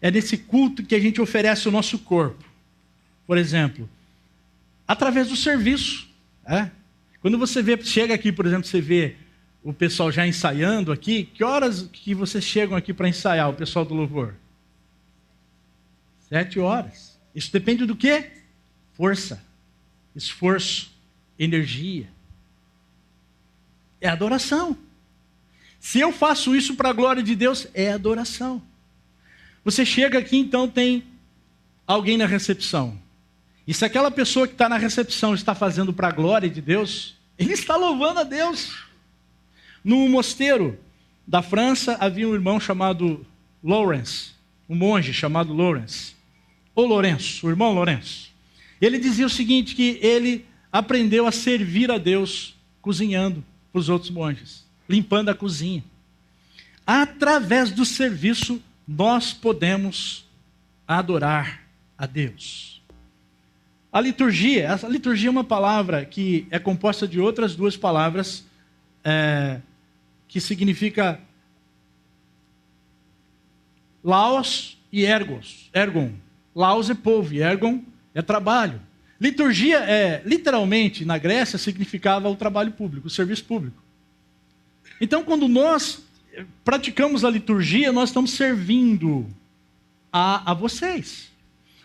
Speaker 1: É nesse culto que a gente oferece o nosso corpo. Por exemplo, através do serviço. Quando você chega aqui, por exemplo, você vê o pessoal já ensaiando aqui, que horas que vocês chegam aqui para ensaiar, o pessoal do louvor? 7 horas. Isso depende do quê? Força, esforço, energia. É adoração. Se eu faço isso para a glória de Deus, é adoração. Você chega aqui, então tem alguém na recepção. E se aquela pessoa que está na recepção está fazendo para a glória de Deus, ele está louvando a Deus. No mosteiro da França, havia um irmão chamado Lawrence, um monge chamado Lawrence, ou Lourenço, o irmão Lourenço. Ele dizia o seguinte, que ele aprendeu a servir a Deus cozinhando para os outros monges, limpando a cozinha. Através do serviço, nós podemos adorar a Deus. A liturgia é uma palavra que é composta de outras duas palavras, que significa laos e ergon. Laos é povo e ergon é trabalho. Liturgia literalmente, na Grécia, significava o trabalho público, o serviço público. Então, quando nós praticamos a liturgia, nós estamos servindo a vocês.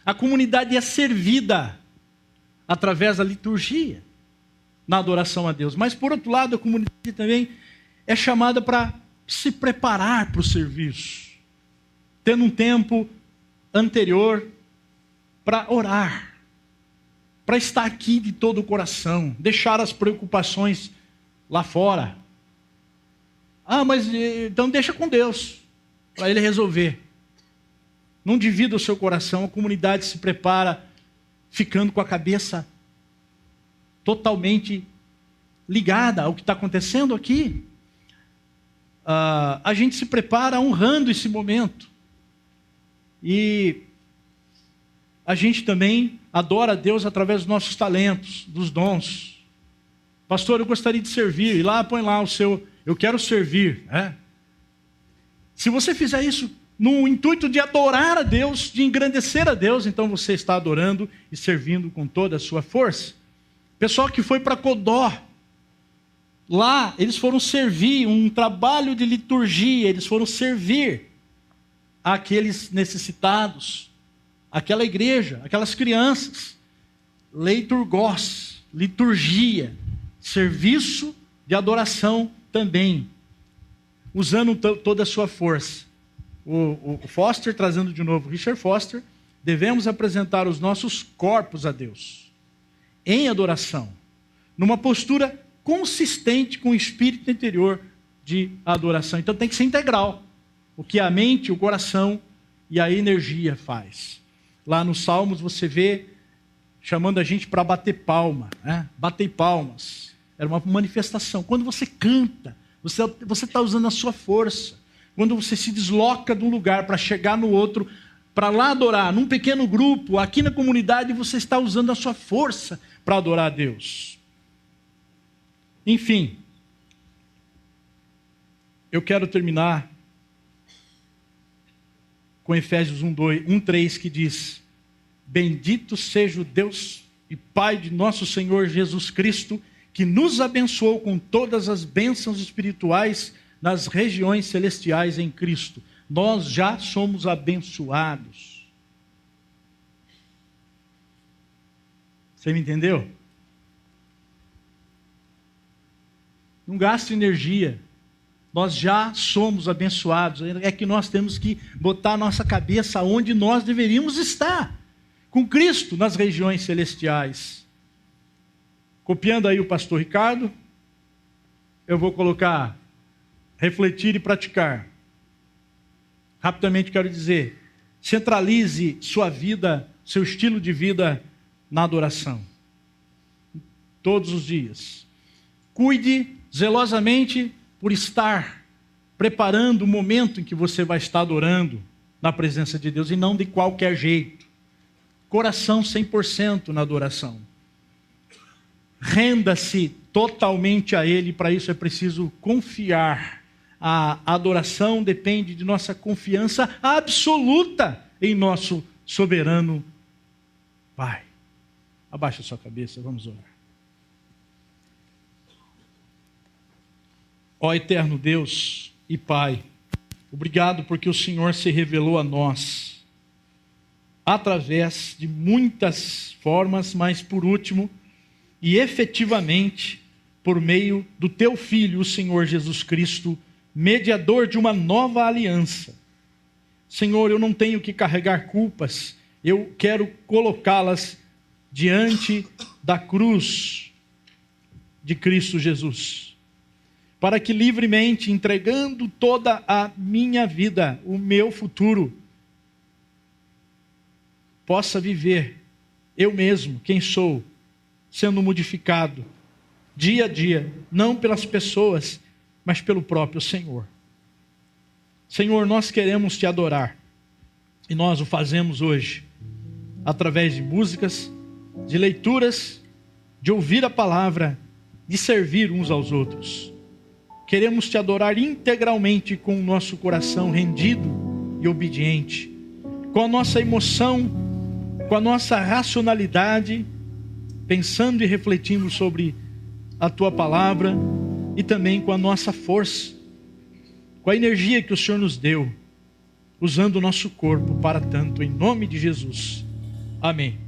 Speaker 1: A comunidade é servida através da liturgia, na adoração a Deus. Mas, por outro lado, a comunidade também é chamada para se preparar para o serviço, tendo um tempo anterior para orar, para estar aqui de todo o coração, deixar as preocupações lá fora. Mas então deixa com Deus, para Ele resolver. Não divida o seu coração, a comunidade se prepara ficando com a cabeça totalmente ligada ao que está acontecendo aqui. A gente se prepara honrando esse momento. E a gente também adora a Deus através dos nossos talentos, dos dons. Pastor, eu gostaria de servir. E lá põe lá o seu, eu quero servir. Se você fizer isso no intuito de adorar a Deus, de engrandecer a Deus, então você está adorando e servindo com toda a sua força. Pessoal que foi para Codó, lá eles foram servir, um trabalho de liturgia, eles foram servir àqueles necessitados, aquela igreja, aquelas crianças. Leiturgos, liturgia, serviço de adoração também, usando toda a sua força. O Foster, trazendo de novo Richard Foster, devemos apresentar os nossos corpos a Deus, em adoração, numa postura consistente com o espírito interior de adoração. Então tem que ser integral, o que a mente, o coração e a energia faz. Lá nos Salmos você vê chamando a gente para bater palma, bater palmas. Era uma manifestação. Quando você canta, você está usando a sua força. Quando você se desloca de um lugar para chegar no outro, para lá adorar, num pequeno grupo, aqui na comunidade, você está usando a sua força para adorar a Deus. Enfim, eu quero terminar com Efésios 1:3, que diz: bendito seja o Deus e Pai de nosso Senhor Jesus Cristo, que nos abençoou com todas as bênçãos espirituais nas regiões celestiais em Cristo. Nós já somos abençoados. Você me entendeu? Não gaste energia. Nós já somos abençoados. É que nós temos que botar a nossa cabeça onde nós deveríamos estar, com Cristo nas regiões celestiais. Copiando aí o pastor Ricardo, eu vou colocar refletir e praticar. Rapidamente quero dizer, centralize sua vida, seu estilo de vida na adoração. Todos os dias. Cuide zelosamente por estar preparando o momento em que você vai estar adorando na presença de Deus, e não de qualquer jeito. Coração 100% na adoração. Renda-se totalmente a Ele, para isso é preciso confiar. A adoração depende de nossa confiança absoluta em nosso soberano Pai. Abaixa sua cabeça, vamos orar. Ó eterno Deus e Pai, obrigado porque o Senhor se revelou a nós através de muitas formas, mas por último e efetivamente por meio do Teu Filho, o Senhor Jesus Cristo, mediador de uma nova aliança. Senhor, eu não tenho que carregar culpas, eu quero colocá-las diante da cruz de Cristo Jesus, para que livremente, entregando toda a minha vida, o meu futuro, possa viver eu mesmo, quem sou, sendo modificado dia a dia, não pelas pessoas, mas pelo próprio Senhor. Senhor, nós queremos Te adorar, e nós o fazemos hoje, através de músicas, de leituras, de ouvir a palavra, de servir uns aos outros. Queremos te adorar integralmente com o nosso coração rendido e obediente, com a nossa emoção, com a nossa racionalidade, pensando e refletindo sobre a tua palavra, e também com a nossa força, com a energia que o Senhor nos deu, usando o nosso corpo para tanto, em nome de Jesus. Amém.